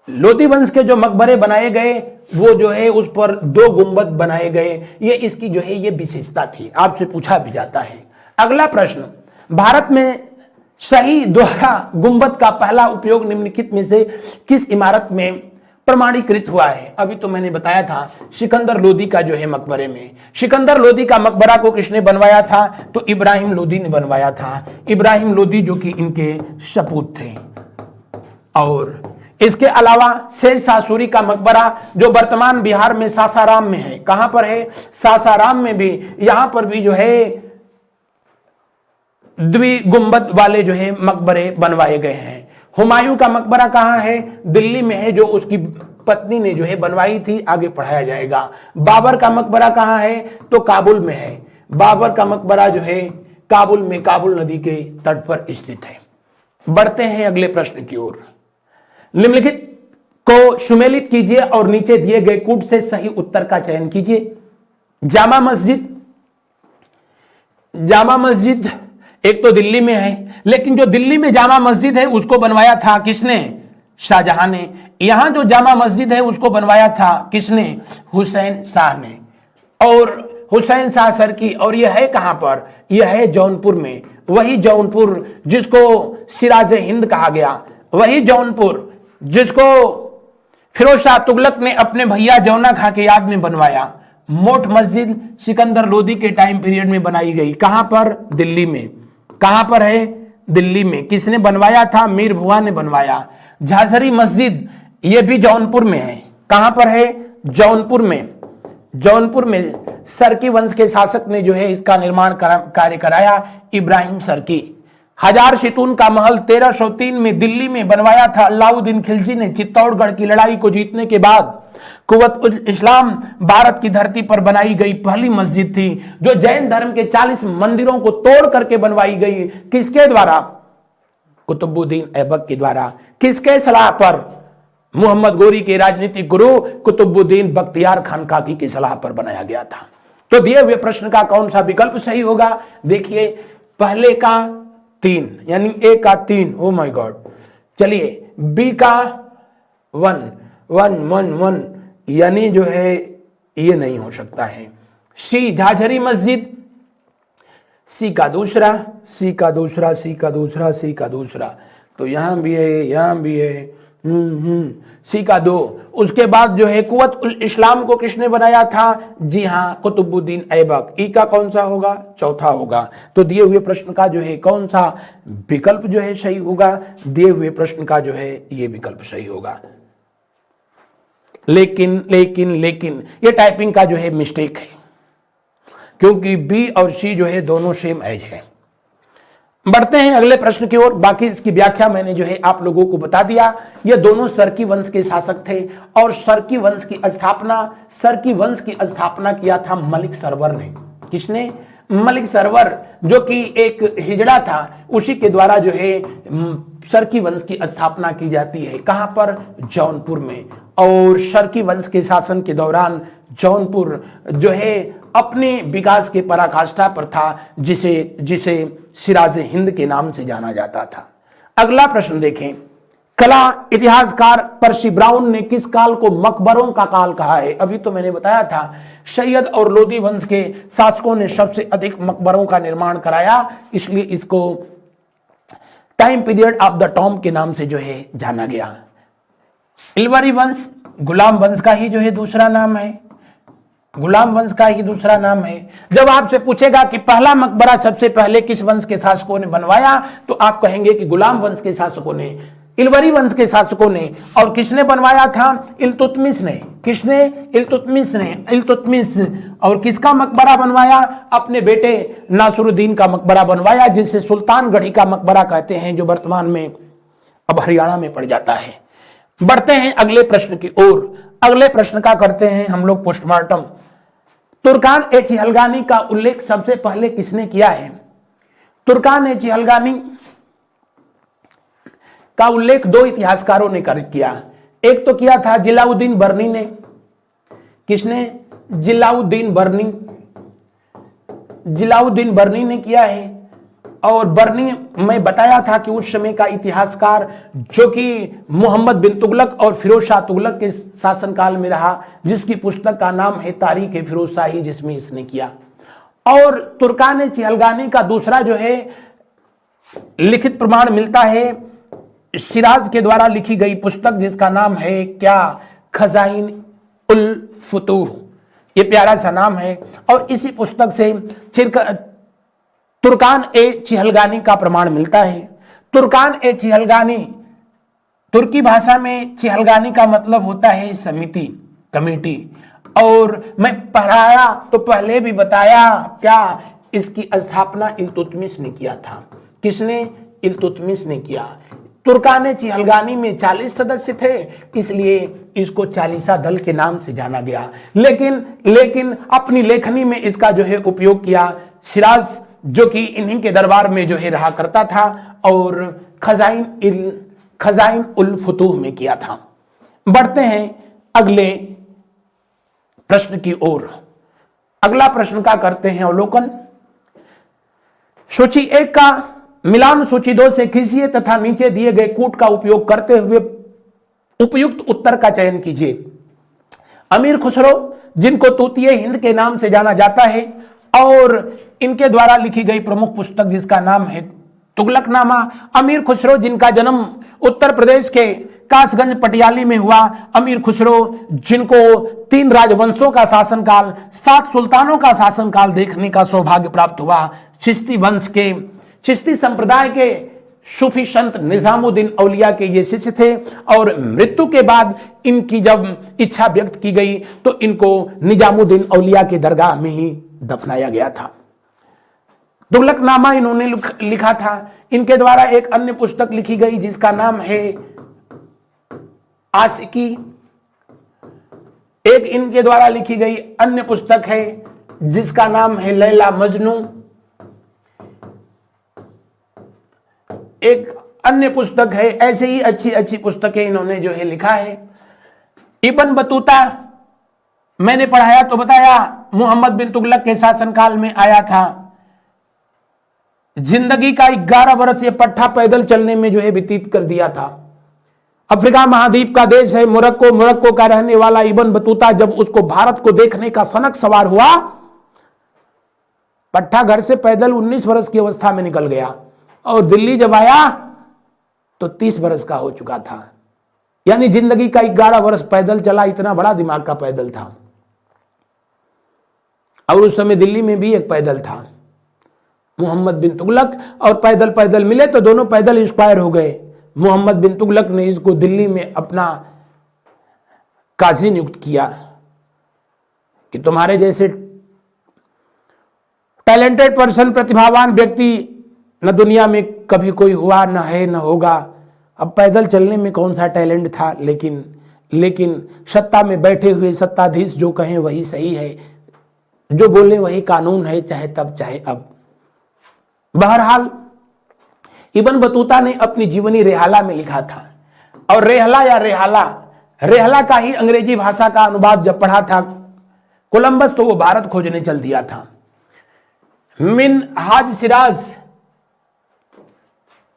लोधी वंश के जो मकबरे बनाए गए वो जो है उस पर 2 गुंबद बनाए गए। ये इसकी जो है ये विशेषता थी। आपसे पूछा भी जाता है। अगला प्रश्न, भारत में शाही द्वारा गुंबद का पहला उपयोग निम्नलिखित में से किस इमारत में प्रमाणीकृत हुआ है? अभी तो मैंने बताया था सिकंदर लोधी का जो है मकबरे में। सिकंदर लोधी का मकबरा को किसने बनवाया था? तो इब्राहिम लोधी ने बनवाया था। इब्राहिम लोधी जो कि इनके सपूत थे। और इसके अलावा शेरशाह सूरी का मकबरा जो वर्तमान बिहार में सासाराम में है। कहां पर है? सासाराम में भी। यहां पर भी जो है द्विगुंबद वाले जो है मकबरे बनवाए गए हैं। हुमायूं का मकबरा कहां है? दिल्ली में है, जो उसकी पत्नी ने जो है बनवाई थी। आगे पढ़ाया जाएगा। बाबर का मकबरा कहां है? तो काबुल में है। बाबर का मकबरा जो है काबुल में, काबुल नदी के तट पर स्थित है। बढ़ते हैं अगले प्रश्न की ओर। निम्नलिखित को सुमेलित कीजिए और नीचे दिए गए कूट से सही उत्तर का चयन कीजिए। जामा मस्जिद। जामा मस्जिद एक तो दिल्ली में है, लेकिन जो दिल्ली में जामा मस्जिद है उसको बनवाया था किसने? शाहजहां ने। यहां जो जामा मस्जिद है उसको बनवाया था किसने? हुसैन शाह ने। और हुसैन शाह सर की। और यह है कहां पर? यह है जौनपुर में। वही जौनपुर जिसको सिराज हिंद कहा गया, वही जौनपुर जिसको फिरोज शाह तुगलक ने अपने भैया जौना खां के याद में बनवाया। मोट मस्जिद सिकंदर लोधी के टाइम पीरियड में बनाई गई। कहां पर? दिल्ली में। कहां पर है? दिल्ली में। किसने बनवाया था? मीर भुआ ने बनवाया। झाझरी मस्जिद यह भी जौनपुर में है। कहां पर है? जौनपुर में। जौनपुर में सरकी वंश के शासक ने जो है इसका निर्माण कार्य कराया, इब्राहिम सरकी। हजार सितून का महल 1303 में दिल्ली में बनवाया था अलाउद्दीन खिलजी ने। चित्तौड़गढ़ की लड़ाई को जीतने के बाद कुव्वत उल इस्लाम भारत की धरती पर बनाई गई पहली मस्जिद थी, जो जैन धर्म के 40 मंदिरों को तोड़ करके बनवाई गई। किसके द्वारा? कुतुबुद्दीन ऐबक के द्वारा। किसके सलाह पर? मोहम्मद गोरी के राजनीतिक गुरु कुतुबुद्दीन बख्तियार खान काकी की सलाह पर बनाया गया था। तो दिए हुए प्रश्न का कौन सा विकल्प सही होगा? देखिए, पहले का 3 यानी ए का 3। Oh my God. चलिए बी का 1 1 1 1 यानी जो है ये नहीं हो सकता है। सी झाझरी मस्जिद, सी का दूसरा, सी का दूसरा, सी का दूसरा, सी का दूसरा, तो यहां भी है, यहां भी है, सी का 2। उसके बाद जो है कुव्वत उल इस्लाम को किसने बनाया था? जी हां, कुतुबुद्दीन ऐबक। ई का कौन सा होगा? चौथा होगा। तो दिए हुए प्रश्न का जो है कौन सा विकल्प जो है सही होगा? दिए हुए प्रश्न का जो है ये विकल्प सही होगा। लेकिन लेकिन लेकिन ये टाइपिंग का जो है मिस्टेक है, क्योंकि बी और सी जो है दोनों सेम एज है। बढ़ते हैं अगले प्रश्न की ओर। बाकी इसकी व्याख्या मैंने जो है आप लोगों को बता दिया। ये दोनों सरकी वंश के शासक थे और सरकी वंश की स्थापना किया था मलिक सरवर ने। किसने? मलिक सरवर, जो कि एक हिजड़ा था, उसी के द्वारा जो है सरकी वंश की स्थापना की जाती है। कहां पर? जौनपुर में। और सरकी वंश के शासन के दौरान जौनपुर जो है अपने विकास के पराकाष्ठा पर था, जिसे सिराजे हिंद के नाम से जाना जाता था। अगला प्रश्न देखें। कला इतिहासकार पर्सी ब्राउन ने किस काल को मकबरों का काल कहा है? अभी तो मैंने बताया था, सैयद और लोदी वंश के शासकों ने सबसे अधिक मकबरों का निर्माण कराया, इसलिए इसको time period of the Tom के नाम से जो है जाना गया। इल्वरी वंश गुलाम वंश का ही जो है दूसरा नाम है। गुलाम वंश का ही दूसरा नाम है। जब आपसे पूछेगा कि पहला मकबरा सबसे पहले किस वंश के शासकों ने बनवाया, तो आप कहेंगे कि गुलाम वंश के शासकों ने, इल्वरी वंश के शासकों ने। और किसने बनवाया था? इल्तुतमिश ने। किसने? इल्तुतमिश ने। इल्तुतमिश। और किसका मकबरा बनवाया? अपने बेटे नासरुद्दीन का मकबरा बनवाया, जिसे सुल्तानगढ़ी का मकबरा कहते हैं, जो वर्तमान में अब हरियाणा में पड़ जाता है। बढ़ते हैं अगले प्रश्न की ओर। अगले प्रश्न का करते हैं हम लोग पोस्टमार्टम। तुर्कान ए चिहलगानी का उल्लेख सबसे पहले किसने किया है? तुर्कान ए चिहलगानी का उल्लेख दो इतिहासकारों ने किया। एक तो किया था जिलाउद्दीन बर्नी ने। किसने? जिलाउद्दीन बर्नी ने किया है। और बर्नी में बताया था कि उस समय का इतिहासकार, जो कि मोहम्मद बिन तुगलक और फिरोज शाह तुगलक के शासनकाल में रहा, जिसकी पुस्तक का नाम है तारीख ए फिरोज शाही, जिसमें इसने किया। और तुर्कान ए चिहलगानी का दूसरा जो है लिखित प्रमाण मिलता है सिराज के द्वारा लिखी गई पुस्तक, जिसका नाम है क्या? खजाइन उल फुतूह। ये प्यारा सा नाम है। और इसी पुस्तक से तुर्कान ए चिहलगानी का प्रमाण मिलता है। तुर्कान ए चिहलगानी, तुर्की भाषा में चिहलगानी का मतलब होता है समिति, कमेटी। और मैं पढ़ाया तो पहले भी बताया, क्या इसकी स्थापना इल्तुतमिश ने किया था। किसने? इल्तुतमिश ने किया। तुर्कान ए चिहलगानी में 40 सदस्य थे, इसलिए इसको 40 दल के नाम से जाना गया। लेकिन अपनी लेखनी में इसका जो है उपयोग किया सिराज, जो कि इन्हीं के दरबार में जो है रहा करता था, और खजाइन उल फुतूह में किया था। बढ़ते हैं अगले प्रश्न की ओर। अगला प्रश्न का करते हैं अवलोकन। सूची 1 का मिलान सूची 2 से खींचिए तथा नीचे दिए गए कूट का उपयोग करते हुए उपयुक्त उत्तर का चयन कीजिए। अमीर खुसरो, जिनको तूतिए हिंद के नाम से जाना जाता है, और इनके द्वारा लिखी गई प्रमुख पुस्तक जिसका नाम है तुगलकनामा। अमीर खुसरो, जिनका जन्म उत्तर प्रदेश के कासगंज पटियाली में हुआ। अमीर खुसरो, जिनको 3 राजवंशों का शासनकाल, 7 सुल्तानों का शासनकाल देखने का सौभाग्य प्राप्त हुआ। चिश्ती वंश के, चिश्ती संप्रदाय के सूफी संत निजामुद्दीन औलिया के ये शिष्य थे। और मृत्यु के बाद इनकी जब इच्छा व्यक्त की गई, तो इनको निजामुद्दीन औलिया के दरगाह में ही दफनाया गया था। तुगलकनामा इन्होंने लिखा था। इनके द्वारा एक अन्य पुस्तक लिखी गई, जिसका नाम है आशिकी। एक इनके द्वारा लिखी गई अन्य पुस्तक है, जिसका नाम है लैला मजनू। एक अन्य पुस्तक है। ऐसे ही अच्छी अच्छी पुस्तकें इन्होंने जो है लिखा है। इब्न बतूता मैंने पढ़ाया तो बताया, मोहम्मद बिन तुगलक के शासनकाल में आया था। जिंदगी का 11 वर्ष ये पट्टा पैदल चलने में जो है व्यतीत कर दिया था। अफ्रीका महाद्वीप का देश है मोरक्को। मोरक्को का रहने वाला इब्न बतूता जब उसको भारत को देखने का सनक सवार हुआ, पट्टा घर से पैदल 19 वर्ष की अवस्था में निकल गया और दिल्ली जब आया तो 30 वर्ष का हो चुका था। यानी जिंदगी का 11 वर्ष पैदल चला, इतना बड़ा दिमाग का पैदल था। और उस समय दिल्ली में भी एक पैदल था, मोहम्मद बिन तुगलक, और पैदल पैदल मिले तो दोनों पैदल इंस्पायर हो गए। मोहम्मद बिन तुगलक ने इसको दिल्ली में अपना काजी नियुक्त किया कि तुम्हारे जैसे टैलेंटेड पर्सन, प्रतिभावान व्यक्ति न दुनिया में कभी कोई हुआ, न है, न होगा। अब पैदल चलने में कौन सा टैलेंट था, लेकिन सत्ता में बैठे हुए सत्ताधीश जो कहें वही सही है, जो बोले वही कानून है, चाहे तब चाहे अब। बहरहाल इब्न बतूता ने अपनी जीवनी रेहाला में लिखा था, और रेहला या रेहाला का ही अंग्रेजी भाषा का अनुवाद जब पढ़ा था कोलंबस, तो वो भारत खोजने चल दिया था। मिन हाज सिराज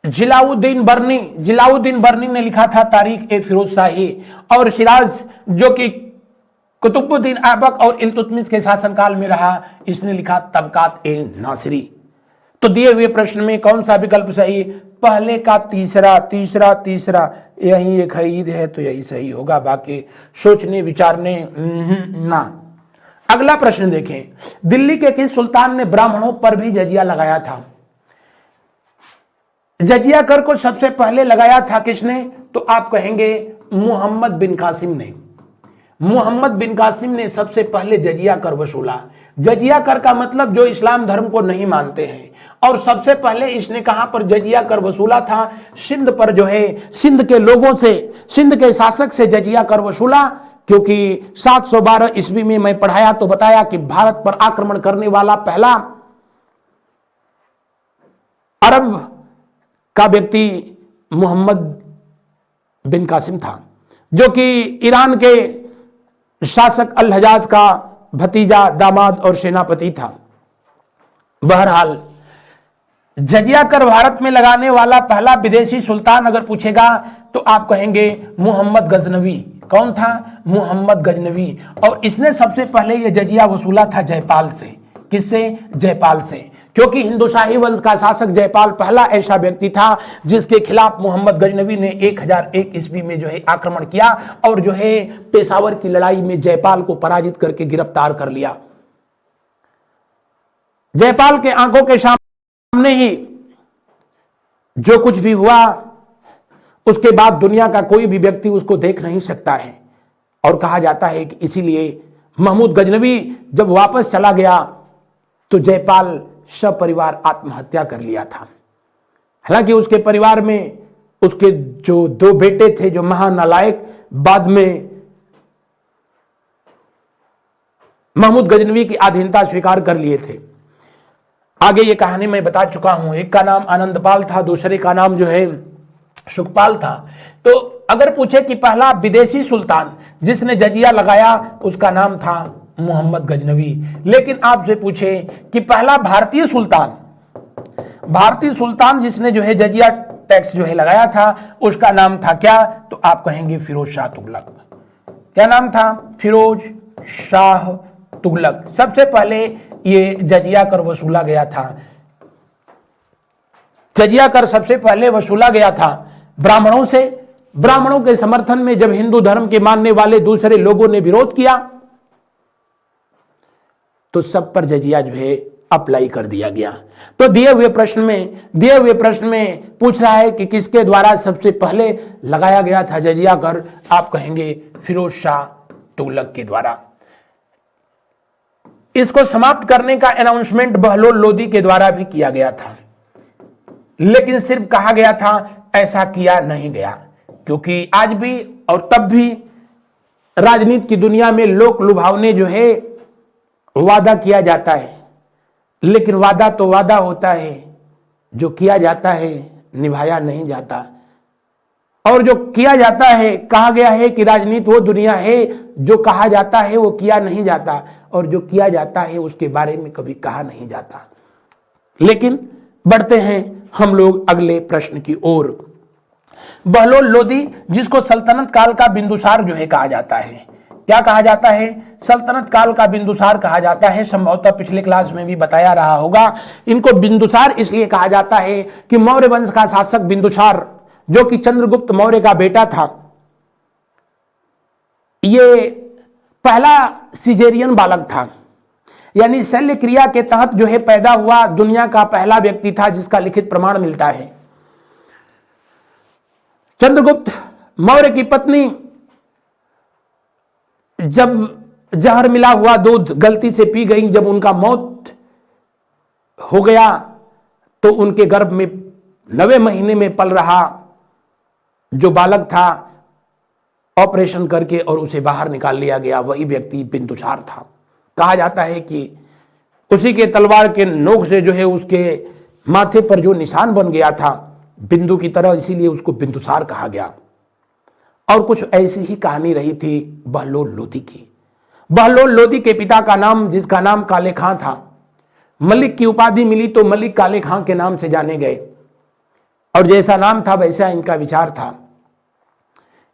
जिलाउद्दीन बर्नी ने लिखा था तारीख ए फिरोज शाही, और सिराज जो कि कुतुबुद्दीन ऐबक और इल्तुतमिश के शासनकाल में रहा, इसने लिखा तबकात ए नासिरी। तो दिए हुए प्रश्न में कौन सा विकल्प सही? पहले का तीसरा, यही एक खरीद है तो यही सही होगा, बाकी सोचने विचारने ना। अगला प्रश्न देखें, दिल्ली के किस सुल्तान ने ब्राह्मणों पर भी जजिया लगाया था? जजिया कर को सबसे पहले लगाया था किसने? तो आप कहेंगे मोहम्मद बिन कासिम ने। मोहम्मद बिन कासिम ने सबसे पहले जजिया कर वसूला। जजिया कर का मतलब जो इस्लाम धर्म को नहीं मानते हैं, और सबसे पहले इसने कहां पर जजिया कर वसूला था? सिंध पर जो है, सिंध के लोगों से, सिंध के शासक से जजिया कर वसूला। क्योंकि 712 ईस्वी में मैं पढ़ाया तो बताया कि भारत पर आक्रमण करने वाला पहला अरब का व्यक्ति मोहम्मद बिन कासिम था, जो कि ईरान के शासक अल हजाज का भतीजा, दामाद और सेनापति था। बहरहाल जजिया कर भारत में लगाने वाला पहला विदेशी सुल्तान अगर पूछेगा तो आप कहेंगे मोहम्मद गजनवी। कौन था? मोहम्मद गजनवी। और इसने सबसे पहले यह जजिया वसूला था जयपाल से। किससे? जयपाल से। क्योंकि हिंदुशाही वंश का शासक जयपाल पहला ऐसा व्यक्ति था जिसके खिलाफ मोहम्मद गजनवी ने 1001 ईस्वी में जो है आक्रमण किया, और जो है पेशावर की लड़ाई में जयपाल को पराजित करके गिरफ्तार कर लिया। जयपाल के आंखों के सामने ही जो कुछ भी हुआ, उसके बाद दुनिया का कोई भी व्यक्ति उसको देख नहीं सकता है। और कहा जाता है कि इसीलिए महमूद गजनवी जब वापस चला गया तो जयपाल सपरिवार आत्महत्या कर लिया था। हालांकि उसके परिवार में उसके जो 2 बेटे थे जो महानालायक, बाद में महमूद गजनवी की अधीनता स्वीकार कर लिए थे। आगे ये कहानी मैं बता चुका हूं। एक का नाम आनंदपाल था, दूसरे का नाम जो है सुखपाल था। तो अगर पूछे कि पहला विदेशी सुल्तान जिसने जजिया लगाया, उसका नाम था मोहम्मद गजनवी। लेकिन आपसे पूछे कि पहला भारतीय सुल्तान जिसने जो है जजिया टैक्स जो है लगाया था, उसका नाम था क्या? तो आप कहेंगे फिरोज शाह तुगलक। क्या नाम था? फिरोज शाह तुगलक। सबसे पहले ये जजिया कर वसूला गया था। जजिया कर सबसे पहले वसूला गया था ब्राह्मणों से। ब्राह्मणों के समर्थन में जब हिंदू धर्म के मानने वाले दूसरे लोगों ने विरोध किया तो सब पर जजिया जो है अप्लाई कर दिया गया। तो दिए हुए प्रश्न में पूछ रहा है कि किसके द्वारा सबसे पहले लगाया गया था जजिया कर? आप कहेंगे फिरोज शाह तुगलक के द्वारा। इसको समाप्त करने का अनाउंसमेंट बहलोल लोदी के द्वारा भी किया गया था, लेकिन सिर्फ कहा गया था, ऐसा किया नहीं गया। क्योंकि आज भी और तब भी राजनीति की दुनिया में लोक लुभावने जो है वादा किया जाता है, लेकिन वादा तो वादा होता है, जो किया जाता है निभाया नहीं जाता। और जो किया जाता है, कहा गया है कि राजनीति वो दुनिया है जो कहा जाता है वो किया नहीं जाता, और जो किया जाता है उसके बारे में कभी कहा नहीं जाता। लेकिन बढ़ते हैं हम लोग अगले प्रश्न की ओर। बहलोल लोदी, जिसको सल्तनत काल का बिंदुसार जो है कहा जाता है। क्या कहा जाता है? सल्तनत काल का बिंदुसार कहा जाता है। संभवतः पिछले क्लास में भी बताया रहा होगा। इनको बिंदुसार इसलिए कहा जाता है कि मौर्य वंश का शासक बिंदुसार, जो कि चंद्रगुप्त मौर्य का बेटा था, ये पहला सिजेरियन बालक था, यानी शल्य क्रिया के तहत जो है पैदा हुआ दुनिया का पहला व्यक्ति था जिसका लिखित प्रमाण मिलता है। चंद्रगुप्त मौर्य की पत्नी जब जहर मिला हुआ दूध गलती से पी गई, जब उनका मौत हो गया तो उनके गर्भ में 9वें महीने में पल रहा जो बालक था, ऑपरेशन करके और उसे बाहर निकाल लिया गया, वही व्यक्ति बिंदुसार था। कहा जाता है कि उसी के तलवार के नोक से जो है उसके माथे पर जो निशान बन गया था बिंदु की तरह, इसीलिए उसको बिंदुसार कहा गया। और कुछ ऐसी ही कहानी रही थी बहलोल लोदी की। बहलोल लोदी के पिता का नाम, जिसका नाम काले खां था, मलिक की उपाधि मिली तो मलिक काले खां के नाम से जाने गए, और जैसा नाम था वैसा इनका विचार था।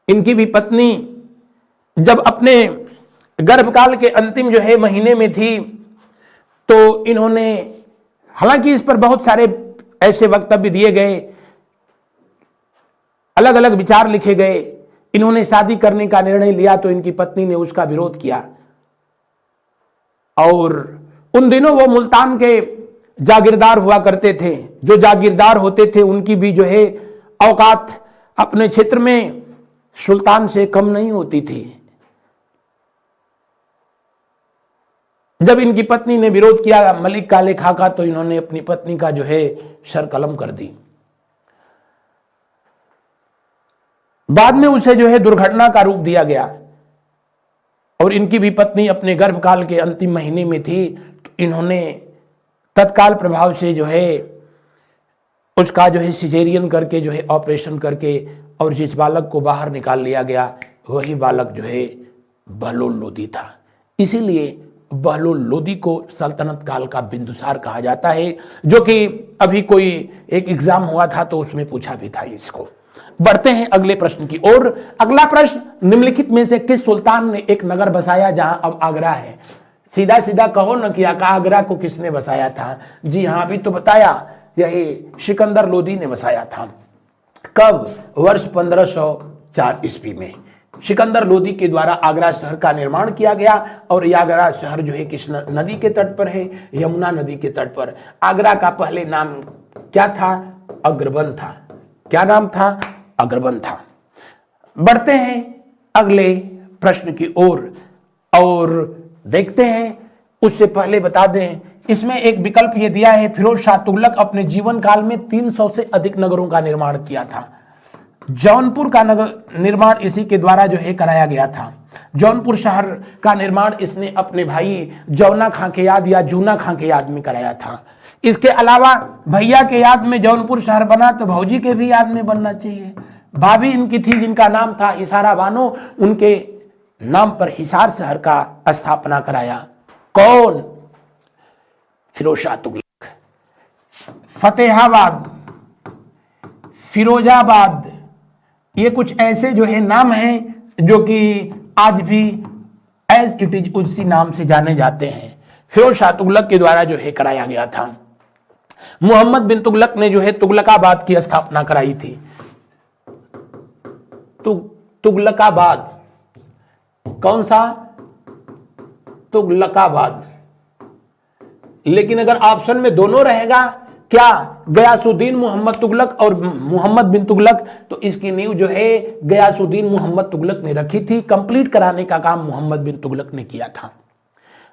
इनकी भी पत्नी जब अपने गर्भकाल के अंतिम जो है महीने में थी तो इन्होंने, हालांकि इस पर बहुत सारे ऐसे वक्तव्य दिए गए, अलग अलग विचार लिखे गए, इन्होंने शादी करने का निर्णय लिया तो इनकी पत्नी ने उसका विरोध किया। और उन दिनों वो मुल्तान के जागीरदार हुआ करते थे। जो जागीरदार होते थे उनकी भी जो है औकात अपने क्षेत्र में सुल्तान से कम नहीं होती थी। जब इनकी पत्नी ने विरोध किया मलिक काले खां का, तो इन्होंने अपनी पत्नी का जो है सर कलम कर दी। बाद में उसे जो है दुर्घटना का रूप दिया गया, और इनकी भी पत्नी अपने गर्भकाल के अंतिम महीने में थी, तो इन्होंने तत्काल प्रभाव से जो है उसका जो है सिजेरियन करके जो है ऑपरेशन करके, और जिस बालक को बाहर निकाल लिया गया वही बालक जो है बहलोल लोदी था। इसीलिए बहलोल लोदी को सल्तनत काल का बिंदुसार कहा जाता है, जो कि अभी कोई एक एग्जाम हुआ था तो उसमें पूछा भी था इसको। बढ़ते हैं अगले प्रश्न की ओर। अगला प्रश्न, निम्नलिखित में से किस सुल्तान ने एक नगर बसाया जहां अब आगरा है? सीधा सीधा कहो न कि आगरा को किसने बसाया था? जी हाँ, अभी तो बताया, यही सिकंदर लोदी ने बसाया था। कब? वर्ष 1504 ईस्वी में सिकंदर लोदी के द्वारा आगरा शहर का निर्माण किया गया, और यह आगरा शहर जो है किस नदी के तट पर है? यमुना नदी के तट पर। आगरा का पहले नाम क्या था? अग्रवन था। क्या नाम था? अग्रवन था। बढ़ते हैं अगले प्रश्न की ओर और देखते हैं। उससे पहले बता दें, इसमें एक विकल्प ये दिया है, फिरोज शाह तुगलक अपने जीवन काल में 300 से अधिक नगरों का निर्माण किया था। जौनपुर का नगर निर्माण इसी के द्वारा जो है कराया गया था। जौनपुर शहर का निर्माण इसने अपने भाई जौना खां के याद या जूना खां के याद में कराया था। इसके अलावा भैया के याद में जौनपुर शहर बना तो भौजी के भी याद में बनना चाहिए। भाभी इनकी थी जिनका नाम था हिसारा बानो, उनके नाम पर हिसार शहर का स्थापना कराया। कौन? फिरोज शाह तुगलक। फतेहाबाद, फिरोजाबाद, ये कुछ ऐसे जो है नाम हैं जो कि आज भी एज इट इज उसी नाम से जाने जाते हैं। फिरोज शाह तुगलक के द्वारा जो है कराया गया था। मोहम्मद बिन तुगलक ने जो है तुगलकाबाद की स्थापना कराई थी। तुगलकाबाद, कौन सा? तुगलकाबाद। लेकिन अगर ऑप्शन में दोनों रहेगा, क्या गयासुद्दीन मोहम्मद तुगलक और मोहम्मद बिन तुगलक, तो इसकी नींव जो है गयासुद्दीन मोहम्मद तुगलक ने रखी थी। कंप्लीट कराने का काम मोहम्मद बिन तुगलक ने किया था।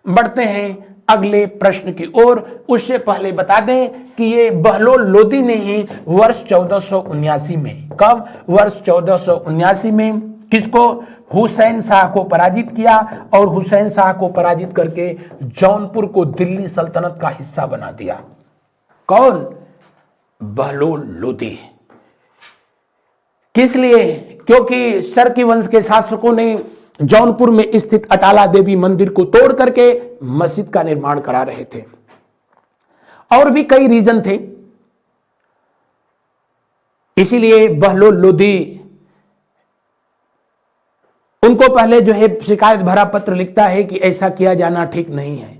बढ़ते हैं अगले प्रश्न की ओर। उससे पहले बता दें कि ये बहलोल लोदी ने ही वर्ष 1479 में, कब? वर्ष 1479 में किसको? हुसैन शाह को पराजित किया, और हुसैन शाह को पराजित करके जौनपुर को दिल्ली सल्तनत का हिस्सा बना दिया। कौन? बहलोल लोदी। किस लिए? क्योंकि सरकी वंश के शासकों ने जौनपुर में स्थित अटाला देवी मंदिर को तोड़ करके मस्जिद का निर्माण करा रहे थे। और भी कई रीजन थे। इसीलिए बहलोल लोधी उनको पहले जो है शिकायत भरा पत्र लिखता है कि ऐसा किया जाना ठीक नहीं है,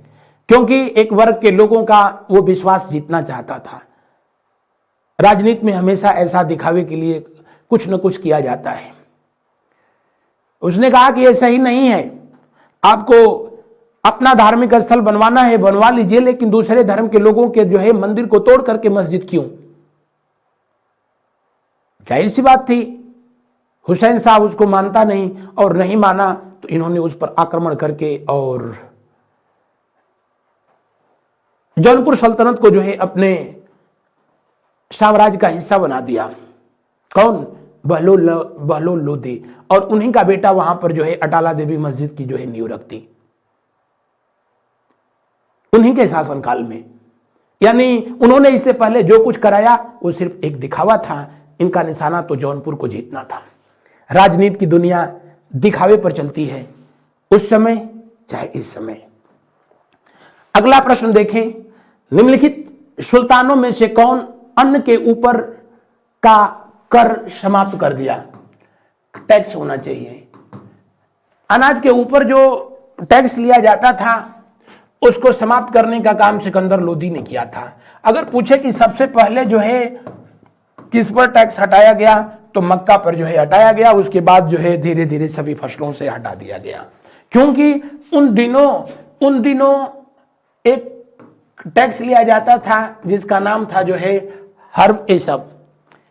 क्योंकि एक वर्ग के लोगों का वो विश्वास जीतना चाहता था। राजनीति में हमेशा ऐसा दिखावे के लिए कुछ न कुछ किया जाता है। उसने कहा कि ये सही नहीं है, आपको अपना धार्मिक स्थल बनवाना है बनवा लीजिए, लेकिन दूसरे धर्म के लोगों के जो है मंदिर को तोड़ करके मस्जिद क्यों? जाहिर सी बात थी, हुसैन साहब उसको मानता नहीं और नहीं माना तो इन्होंने उस पर आक्रमण करके और जौनपुर सल्तनत को जो है अपने साम्राज्य का हिस्सा बना दिया। कौन? बहलोल लोधी, और उन्हीं का बेटा वहां पर जो है अटाला देवी मस्जिद की जो है नींव रखती, उन्हीं के शासनकाल में। यानी उन्होंने इससे पहले जो कुछ कराया वो सिर्फ एक दिखावा था, इनका निशाना तो जौनपुर को जीतना था। राजनीति की दुनिया दिखावे पर चलती है, उस समय चाहे इस समय। अगला प्रश्न देखें, निम्नलिखित सुल्तानों में से कौन अन्न के ऊपर का कर समाप्त कर दिया? टैक्स होना चाहिए। अनाज के ऊपर जो टैक्स लिया जाता था उसको समाप्त करने का काम सिकंदर लोदी ने किया था। अगर पूछे कि सबसे पहले जो है किस पर टैक्स हटाया गया, तो मक्का पर जो है हटाया गया, उसके बाद जो है धीरे धीरे सभी फसलों से हटा दिया गया, क्योंकि उन दिनों एक टैक्स लिया जाता था जिसका नाम था जो है हर्ब ए सब,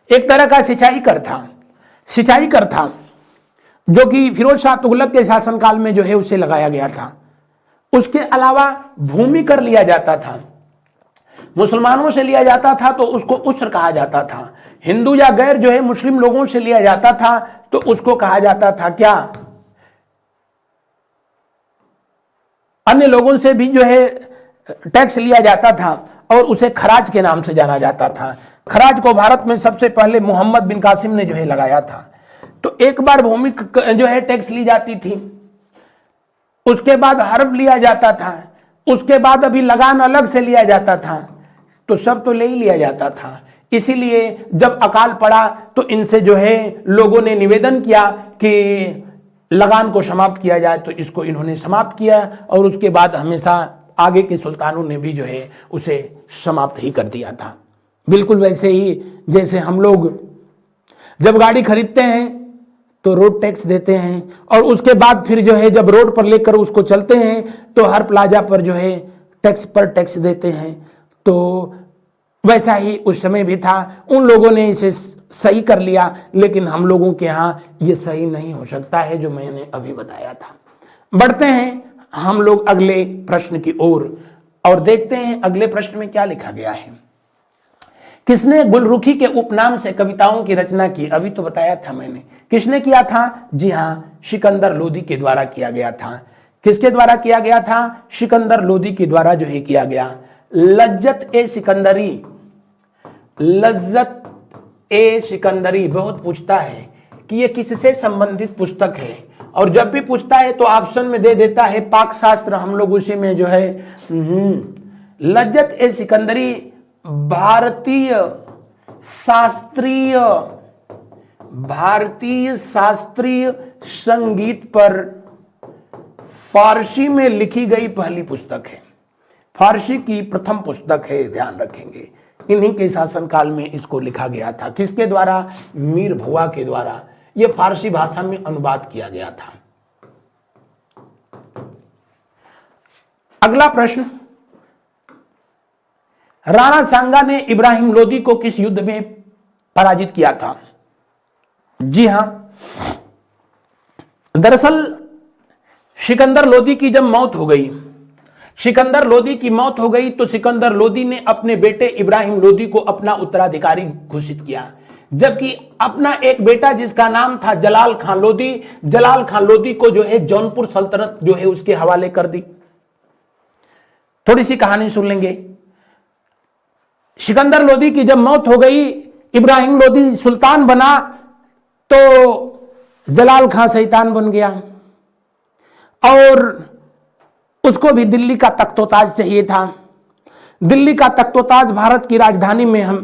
एक तरह का सिंचाई कर था जो कि फिरोज शाह तुगलक के शासनकाल में जो है उससे लगाया गया था। उसके अलावा भूमि कर लिया जाता था, मुसलमानों से लिया जाता था तो उसको उस्र कहा जाता था, हिंदू या गैर जो है मुस्लिम लोगों से लिया जाता था तो उसको कहा जाता था क्या? अन्य लोगों से भी जो है टैक्स लिया जाता था और उसे खराज के नाम से जाना जाता था। खराज को भारत में सबसे पहले मोहम्मद बिन कासिम ने जो है लगाया था। तो एक बार भूमि जो है टैक्स ली जाती थी, उसके बाद हर्ब लिया जाता था, उसके बाद अभी लगान अलग से लिया जाता था, तो सब तो ले ही लिया जाता था। इसीलिए जब अकाल पड़ा तो इनसे जो है लोगों ने निवेदन किया कि लगान को समाप्त किया जाए, तो इसको इन्होंने समाप्त किया और उसके बाद हमेशा आगे के सुल्तानों ने भी जो है उसे समाप्त ही कर दिया था। बिल्कुल वैसे ही जैसे हम लोग जब गाड़ी खरीदते हैं तो रोड टैक्स देते हैं और उसके बाद फिर जो है जब रोड पर लेकर उसको चलते हैं तो हर प्लाजा पर जो है टैक्स देते हैं। तो वैसा ही उस समय भी था, उन लोगों ने इसे सही कर लिया, लेकिन हम लोगों के यहाँ ये सही नहीं हो सकता है जो मैंने अभी बताया था। बढ़ते हैं हम लोग अगले प्रश्न की ओर और देखते हैं अगले प्रश्न में क्या लिखा गया है। किसने गुलरुखी के उपनाम से कविताओं की रचना की? अभी तो बताया था मैंने, किसने किया था? जी हाँ, सिकंदर लोदी के द्वारा किया गया था। किसके द्वारा किया गया था? सिकंदर लोदी के द्वारा जो है किया गया। लज्जत ए सिकंदरी बहुत पूछता है कि ये किससे संबंधित पुस्तक है, और जब भी पूछता है तो ऑप्शन में दे देता है पाक शास्त्र, हम लोग उसी में जो है लज्जत ए सिकंदरी भारतीय शास्त्रीय संगीत पर फारसी में लिखी गई पहली पुस्तक है, फारसी की प्रथम पुस्तक है, ध्यान रखेंगे। इन्हीं के शासनकाल में इसको लिखा गया था। किसके द्वारा? मीर भुआ के द्वारा। यह फारसी भाषा में अनुवाद किया गया था। अगला प्रश्न, राणा सांगा ने इब्राहिम लोदी को किस युद्ध में पराजित किया था? जी हां, दरअसल सिकंदर लोदी की जब मौत हो गई, सिकंदर लोदी की मौत हो गई तो सिकंदर लोदी ने अपने बेटे इब्राहिम लोदी को अपना उत्तराधिकारी घोषित किया, जबकि अपना एक बेटा जिसका नाम था जलाल खान लोदी को जो है जौनपुर सल्तनत जो है उसके हवाले कर दी। थोड़ी सी कहानी सुन लेंगे। सिकंदर लोदी की जब मौत हो गई, इब्राहिम लोदी सुल्तान बना तो जलाल खान शैतान बन गया और उसको भी दिल्ली का तख्तोताज चाहिए था। दिल्ली का तख्तोताज भारत की राजधानी में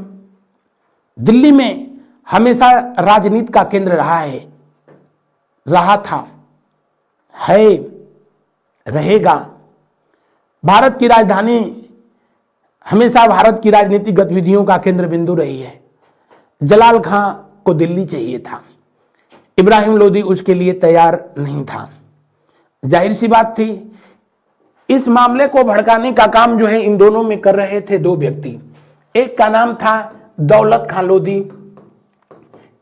दिल्ली में हमेशा राजनीति का केंद्र रहा है, रहा था, है, रहेगा। भारत की राजधानी हमेशा भारत की राजनीतिक गतिविधियों का केंद्र बिंदु रही है। जलाल खां को दिल्ली चाहिए था, इब्राहिम लोदी उसके लिए तैयार नहीं था। जाहिर सी बात थी, इस मामले को भड़काने का काम जो है इन दोनों में कर रहे थे दो व्यक्ति। एक का नाम था दौलत खां लोदी।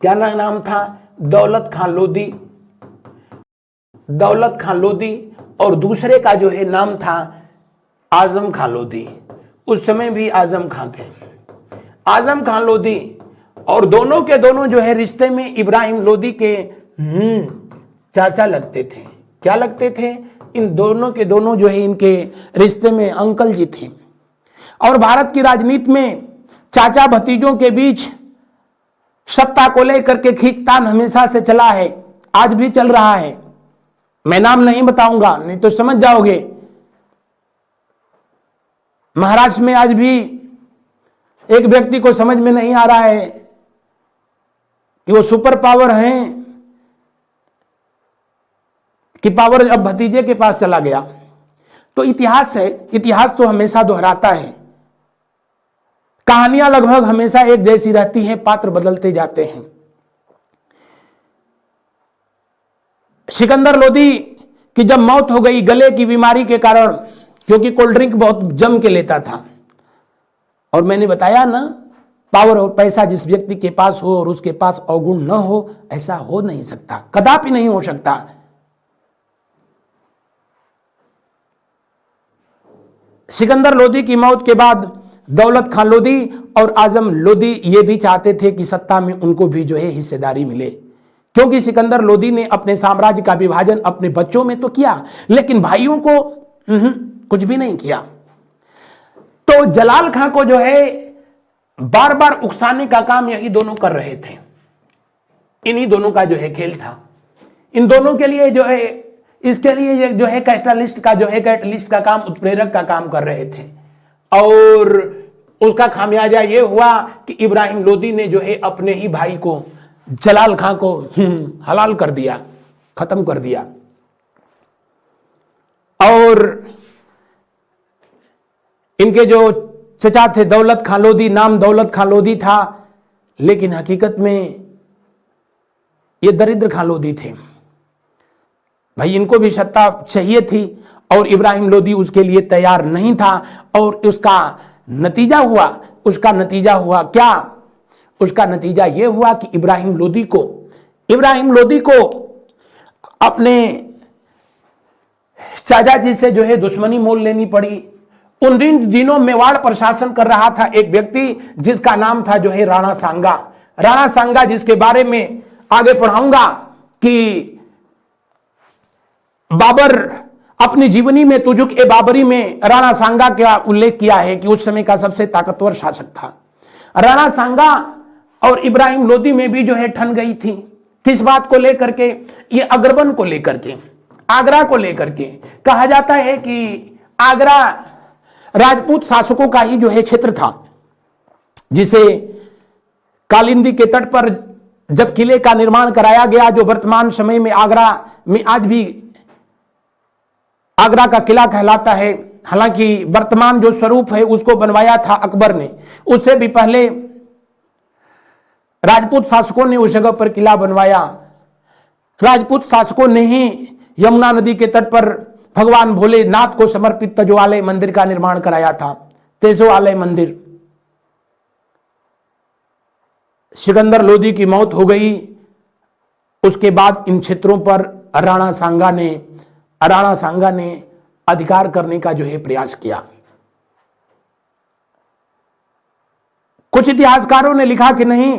क्या नाम था? दौलत खां लोदी। दौलत खां लोदी। और दूसरे का जो है नाम था आजम खां लोदी। उस समय भी आजम खां थे, आजम खां लोदी। और दोनों के दोनों जो है रिश्ते में इब्राहिम लोदी के चाचा लगते थे। क्या लगते थे? इन दोनों के दोनों जो है इनके रिश्ते में अंकल जी थे। और भारत की राजनीति में चाचा भतीजों के बीच सत्ता को लेकर के खींचतान हमेशा से चला है, आज भी चल रहा है। मैं नाम नहीं बताऊंगा, नहीं तो समझ जाओगे। महाराष्ट्र में आज भी एक व्यक्ति को समझ में नहीं आ रहा है कि वो सुपर पावर हैं कि पावर अब भतीजे के पास चला गया। तो इतिहास है, इतिहास तो हमेशा दोहराता है। कहानियां लगभग हमेशा एक जैसी रहती हैं, पात्र बदलते जाते हैं। सिकंदर लोदी की जब मौत हो गई गले की बीमारी के कारण, क्योंकि कोल्ड ड्रिंक बहुत जम के लेता था, और मैंने बताया ना, पावर और पैसा जिस व्यक्ति के पास हो और उसके पास अवगुण न हो, ऐसा हो नहीं सकता, कदापि नहीं हो सकता। सिकंदर लोदी की मौत के बाद दौलत खां लोदी और आजम लोदी ये भी चाहते थे कि सत्ता में उनको भी जो है हिस्सेदारी मिले, क्योंकि सिकंदर लोदी ने अपने साम्राज्य का विभाजन अपने बच्चों में तो किया, लेकिन भाइयों को कुछ भी नहीं किया। तो जलाल खां को जो है बार बार उकसाने का काम यही दोनों कर रहे थे। इन्हीं दोनों का जो है खेल था। इन दोनों के लिए जो है, इसके लिए जो है कैटलिस्ट का काम, उत्प्रेरक का काम कर रहे थे। और उसका खामियाजा ये हुआ कि इब्राहिम लोदी ने जो है अपने ही भाई को, जलाल खां को हलाल कर दिया, खत्म कर दिया। और इनके जो चचा थे दौलत खां लोदी, नाम दौलत खां लोदी था, लेकिन हकीकत में ये दरिद्र खां लोदी थे। भाई इनको भी सत्ता चाहिए थी और इब्राहिम लोदी उसके लिए तैयार नहीं था। और उसका नतीजा हुआ क्या? उसका नतीजा यह हुआ कि इब्राहिम लोदी को अपने चाचा जी से जो है दुश्मनी मोल लेनी पड़ी। उन दिनों मेवाड़ प्रशासन कर रहा था एक व्यक्ति जिसका नाम था जो है राणा सांगा, जिसके बारे में आगे पढ़ाऊंगा कि बाबर अपनी जीवनी में तुजुक ए बाबरी में राणा सांगा का उल्लेख किया है कि उस समय का सबसे ताकतवर शासक था। राणा सांगा और इब्राहिम लोदी में भी जो है ठन गई थी। किस बात को लेकर के? ये अग्रबन को लेकर के, आगरा को लेकर के। कहा जाता है कि आगरा राजपूत शासकों का ही जो है क्षेत्र था, जिसे कालिंदी के तट पर जब किले का निर्माण कराया गया, जो वर्तमान समय में आगरा में आज भी आगरा का किला कहलाता है। हालांकि वर्तमान जो स्वरूप है उसको बनवाया था अकबर ने, उससे भी पहले राजपूत शासकों ने उस जगह पर किला बनवाया। राजपूत शासकों ने ही यमुना नदी के तट पर भगवान भोलेनाथ को समर्पित तजोआलय मंदिर का निर्माण कराया था, तेजोआलय मंदिर। सिकंदर लोदी की मौत हो गई, उसके बाद इन क्षेत्रों पर राणा सांगा ने अधिकार करने का जो है प्रयास किया। कुछ इतिहासकारों ने लिखा कि नहीं,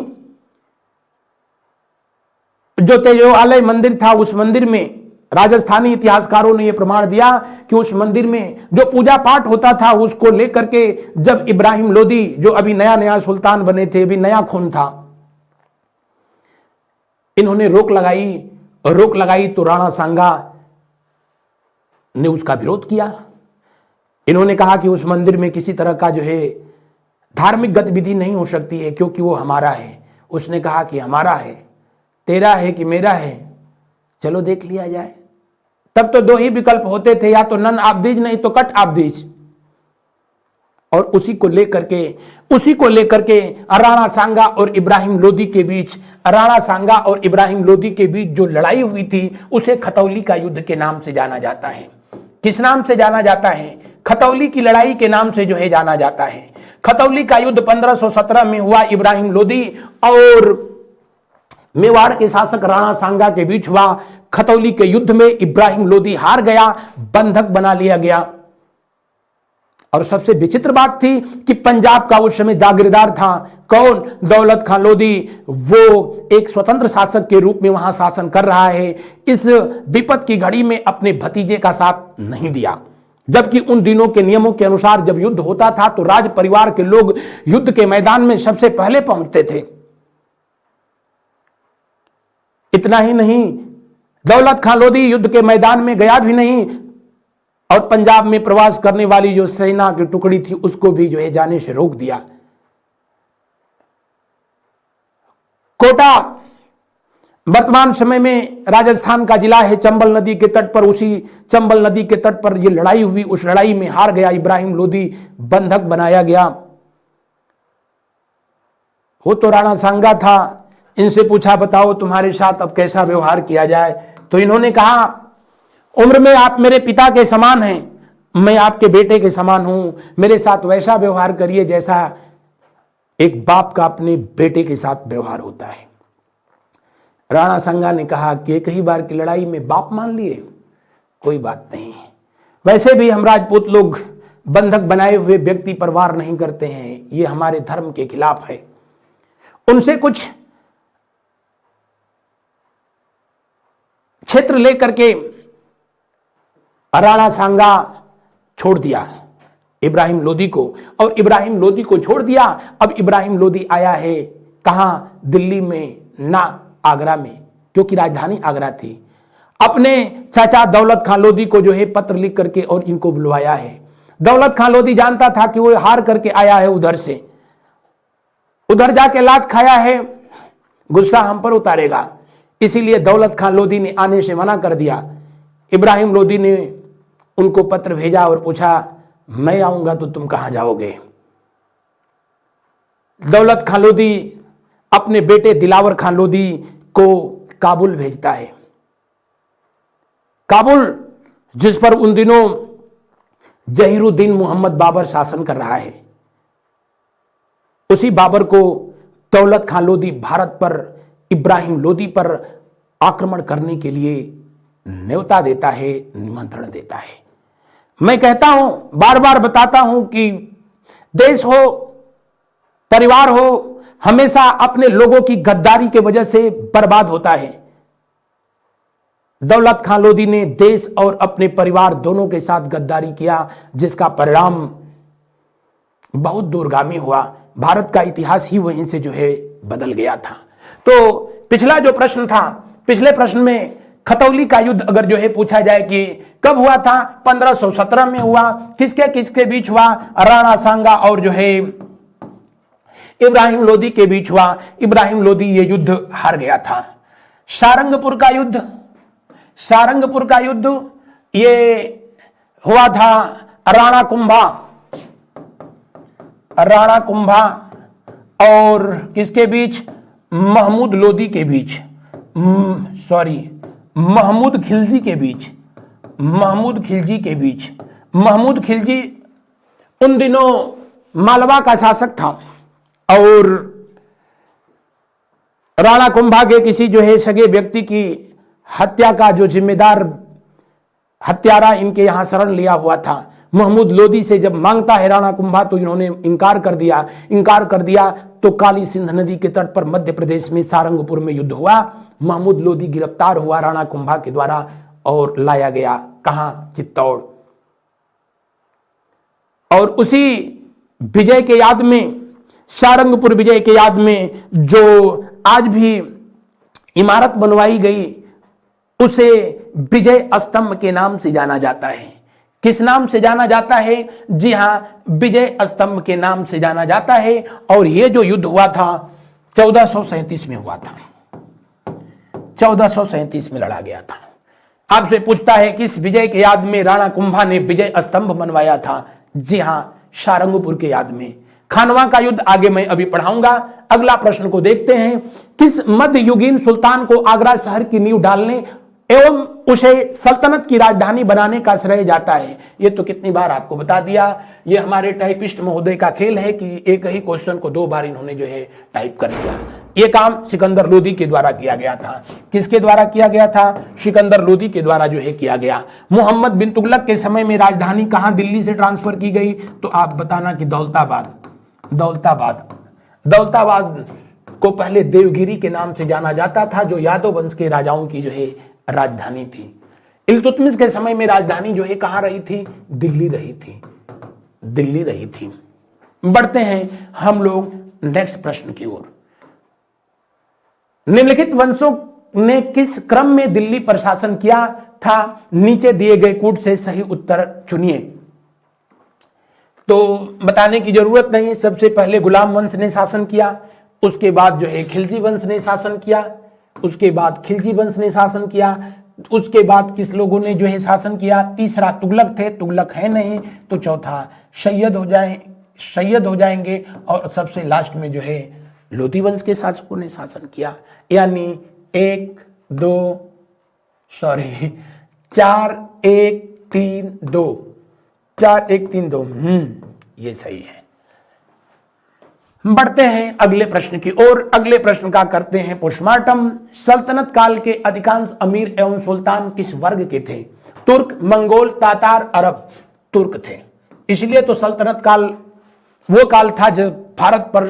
जो तेजोआलय मंदिर था उस मंदिर में, राजस्थानी इतिहासकारों ने यह प्रमाण दिया कि उस मंदिर में जो पूजा पाठ होता था उसको लेकर के जब इब्राहिम लोदी, जो अभी नया नया सुल्तान बने थे, अभी नया खून था, इन्होंने रोक लगाई तो राणा सांगा ने उसका विरोध किया। इन्होंने कहा कि उस मंदिर में किसी तरह का जो है धार्मिक गतिविधि नहीं हो सकती है, क्योंकि वो हमारा है, उसने कहा कि हमारा है, तेरा है कि मेरा है, चलो देख लिया जाए। तब तो दो ही विकल्प होते थे, या तो नन आब्दीज नहीं तो कट आब्दीज। और उसी को लेकर के राणा सांगा और इब्राहिम लोदी के बीच, राणा सांगा और इब्राहिम लोदी के बीच जो लड़ाई हुई थी उसे खतौली का युद्ध के नाम से जाना जाता है। किस नाम से जाना जाता है? खतौली की लड़ाई के नाम से जो है जाना जाता है। खतौली का युद्ध 1517 में हुआ। इब्राहिम लोदी और मेवाड़ के शासक राणा सांगा के बीच हुआ। खतौली के युद्ध में इब्राहिम लोदी हार गया, बंधक बना लिया गया। और सबसे विचित्र बात थी कि पंजाब का उस समय जागीरदार था कौन? दौलत खान लोदी। वो एक स्वतंत्र शासक के रूप में वहां शासन कर रहा है। इस विपद की घड़ी में अपने भतीजे का साथ नहीं दिया, जबकि उन दिनों के नियमों के अनुसार जब युद्ध होता था तो राज परिवार के लोग युद्ध के मैदान में सबसे पहले पहुंचते थे। इतना ही नहीं, दौलत खान लोदी युद्ध के मैदान में गया भी नहीं और पंजाब में प्रवास करने वाली जो सेना की टुकड़ी थी उसको भी जो है जाने से रोक दिया। कोटा वर्तमान समय में राजस्थान का जिला है, चंबल नदी के तट पर, उसी चंबल नदी के तट पर यह लड़ाई हुई। उस लड़ाई में हार गया इब्राहिम लोदी, बंधक बनाया गया। वो तो राणा सांगा था। इनसे पूछा बताओ तुम्हारे साथ अब कैसा व्यवहार किया जाए? तो इन्होंने कहा उम्र में आप मेरे पिता के समान हैं, मैं आपके बेटे के समान हूं, मेरे साथ वैसा व्यवहार करिए जैसा एक बाप का अपने बेटे के साथ व्यवहार होता है। राणा सांगा ने कहा कि एक ही बार की लड़ाई में बाप मान लिए, कोई बात नहीं, वैसे भी हम राजपूत लोग बंधक बनाए हुए व्यक्ति पर वार नहीं करते हैं, ये हमारे धर्म के खिलाफ है। उनसे कुछ क्षेत्र लेकर के राणा सांगा छोड़ दिया इब्राहिम लोदी को, और इब्राहिम लोदी को छोड़ दिया। अब इब्राहिम लोदी आया है कहां? दिल्ली में ना आगरा में, क्योंकि राजधानी आगरा थी। अपने चाचा दौलत खान लोदी को जो है पत्र लिख करके और इनको बुलवाया है। दौलत खान लोदी जानता था कि वो हार करके आया है उधर से, उधर जाके लात खाया है, गुस्सा हम पर उतारेगा, इसीलिए दौलत खान लोदी ने आने से मना कर दिया। इब्राहिम लोदी ने उनको पत्र भेजा और पूछा मैं आऊंगा तो तुम कहां जाओगे? दौलत खान लोदी अपने बेटे दिलावर खान लोदी को काबुल भेजता है। काबुल जिस पर उन दिनों जहीरुद्दीन मोहम्मद बाबर शासन कर रहा है, उसी बाबर को दौलत खान लोदी भारत पर इब्राहिम लोदी पर आक्रमण करने के लिए न्योता देता है, निमंत्रण देता है। मैं कहता हूं, बार बार बताता हूं कि देश हो, परिवार हो, हमेशा अपने लोगों की गद्दारी के वजह से बर्बाद होता है। दौलत खान लोदी ने देश और अपने परिवार दोनों के साथ गद्दारी किया, जिसका परिणाम बहुत दूरगामी हुआ। भारत का इतिहास ही वहीं से जो है बदल गया था। तो पिछला जो प्रश्न था, पिछले प्रश्न में खतौली का युद्ध अगर जो है पूछा जाए कि कब हुआ था, 1517 में हुआ। किसके किसके बीच हुआ? राणा सांगा और जो है इब्राहिम लोदी के बीच हुआ। इब्राहिम लोदी ये युद्ध हार गया था। सारंगपुर का युद्ध, सारंगपुर का युद्ध ये हुआ था राणा कुंभा, राणा कुंभा और किसके बीच? महमूद लोदी के बीच, महमूद खिलजी के बीच, महमूद खिलजी के बीच। महमूद खिलजी उन दिनों मालवा का शासक था और राणा कुंभा के किसी जो है सगे व्यक्ति की हत्या का जो जिम्मेदार हत्यारा इनके यहां शरण लिया हुआ था। महमूद लोदी से जब मांगता है राणा कुंभा तो इन्होंने इनकार कर दिया। तो काली सिंध नदी के तट पर मध्य प्रदेश में सारंगपुर में युद्ध हुआ। महमूद लोदी गिरफ्तार हुआ राणा कुंभा के द्वारा और लाया गया कहां? चित्तौड़। और उसी विजय के याद में, सारंगपुर विजय के याद में जो आज भी इमारत बनवाई गई उसे विजय स्तंभ के नाम से जाना जाता है। किस नाम से जाना जाता है? जी हां, विजय स्तंभ के नाम से जाना जाता है। और यह जो युद्ध हुआ था 1437 में हुआ था, 1437 में लड़ा गया था। आपसे पूछता है किस विजय के याद में राणा कुंभा ने विजय स्तंभ बनवाया था? जी हां, सारंगपुर के याद में। खानवा का युद्ध आगे मैं अभी पढ़ाऊंगा। अगला प्रश्न को देखते हैं। किस मध्ययुगीन सुल्तान को आगरा शहर की नींव डालने एवं उसे सल्तनत की राजधानी बनाने का श्रेय जाता है? ये तो कितनी बार आपको बता दिया। ये हमारे टाइपिस्ट महोदय का खेल है कि एक ही क्वेश्चन को 2 बार इन्होंने जो है टाइप कर दिया। ये काम सिकंदर लोदी के द्वारा किया गया था। किसके द्वारा किया गया था? सिकंदर लोदी के द्वारा जो है किया गया। मोहम्मद बिन तुगलक के समय में राजधानी कहां दिल्ली से ट्रांसफर की गई? तो आप बताना कि दौलताबाद। दौलताबाद को पहले देवगिरी के नाम से जाना जाता था, जो यादव वंश के राजाओं की जो है राजधानी थी। इल्तुतमिश के समय में राजधानी जो है कहां रही थी? दिल्ली रही थी। बढ़ते हैं हम लोग नेक्स्ट प्रश्न की ओर। निम्नलिखित वंशों ने किस क्रम में दिल्ली पर शासन किया था? नीचे दिए गए कूट से सही उत्तर चुनिए। तो बताने की जरूरत नहीं। सबसे पहले गुलाम वंश ने शासन किया, उसके बाद जो है खिलजी वंश ने शासन किया, उसके बाद खिलजी वंश ने शासन किया, उसके बाद किस लोगों ने जो है शासन किया? तीसरा तुगलक थे, तुगलक है नहीं, तो चौथा सैयद हो जाएंगे, और सबसे लास्ट में जो है लोधी वंश के शासकों ने शासन किया। यानी 4 1 3 2 ये सही है। बढ़ते हैं अगले प्रश्न की ओर। अगले प्रश्न का करते हैं पोस्टमार्टम। सल्तनत काल के अधिकांश अमीर एवं सुल्तान किस वर्ग के थे? तुर्क, मंगोल, तातार, अरब। तुर्क थे। इसलिए तो सल्तनत काल वो काल था जब भारत पर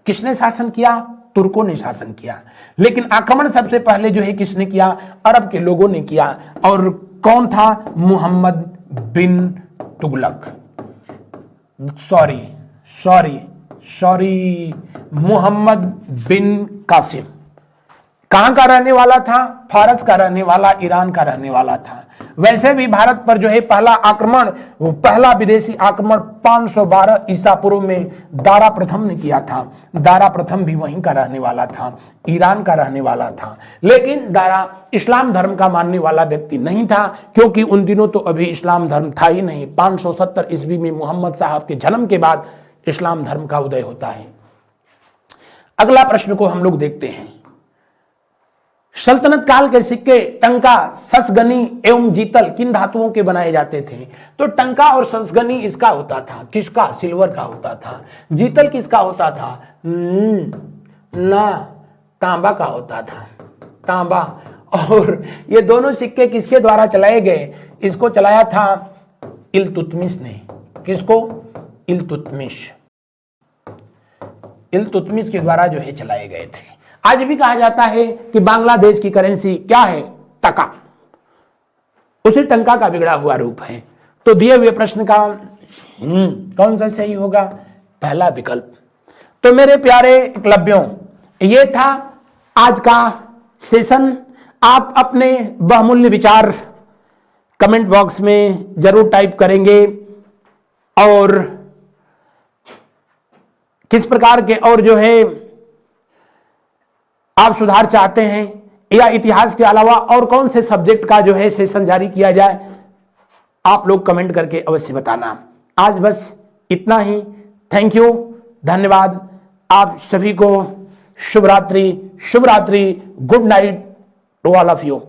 किसने शासन किया? तुर्कों ने शासन किया। लेकिन आक्रमण सबसे पहले जो है किसने किया? अरब के लोगों ने किया। और कौन था? मुहम्मद बिन तुगलक। सॉरी, मुहम्मद बिन कासिम। कहां का रहने वाला था? फारस का रहने वाला, ईरान का रहने वाला था। वैसे भी भारत पर जो है पहला विदेशी आक्रमण 512 ईसा पूर्व में दारा प्रथम ने किया था। दारा प्रथम भी वहीं का रहने वाला था, ईरान का रहने वाला था। लेकिन दारा इस्लाम धर्म का मानने वाला व्यक्ति नहीं था, क्योंकि उन दिनों तो अभी इस्लाम धर्म था ही नहीं। 570 ईस्वी में मोहम्मद साहब के जन्म के बाद इस्लाम धर्म का उदय होता है। अगला प्रश्न को हम लोग देखते हैं। सल्तनत काल के सिक्के टंका, ससगनी एवं जीतल किन धातुओं के बनाए जाते थे? तो टंका और ससगनी इसका होता था, किसका? सिल्वर का होता था। जीतल किसका होता था? तांबा का होता था, तांबा। और ये दोनों सिक्के किसके द्वारा चलाए गए? इसको चलाया था इल्तुतमिश ने। किसको? इल्तुतमिश के द्वारा जो है चलाए गए थे। आज भी कहा जाता है कि बांग्लादेश की करेंसी क्या है? टका। उसी टंका का बिगड़ा हुआ रूप है। तो दिए हुए प्रश्न का कौन सा सही होगा? पहला विकल्प। तो मेरे प्यारे एकलव्यों, ये था आज का सेशन। आप अपने बहुमूल्य विचार कमेंट बॉक्स में जरूर टाइप करेंगे, और किस प्रकार के और जो है आप सुधार चाहते हैं, या इतिहास के अलावा और कौन से सब्जेक्ट का जो है सेशन जारी किया जाए, आप लोग कमेंट करके अवश्य बताना। आज बस इतना ही। थैंक यू, धन्यवाद। आप सभी को शुभ रात्रि, good night to all of you.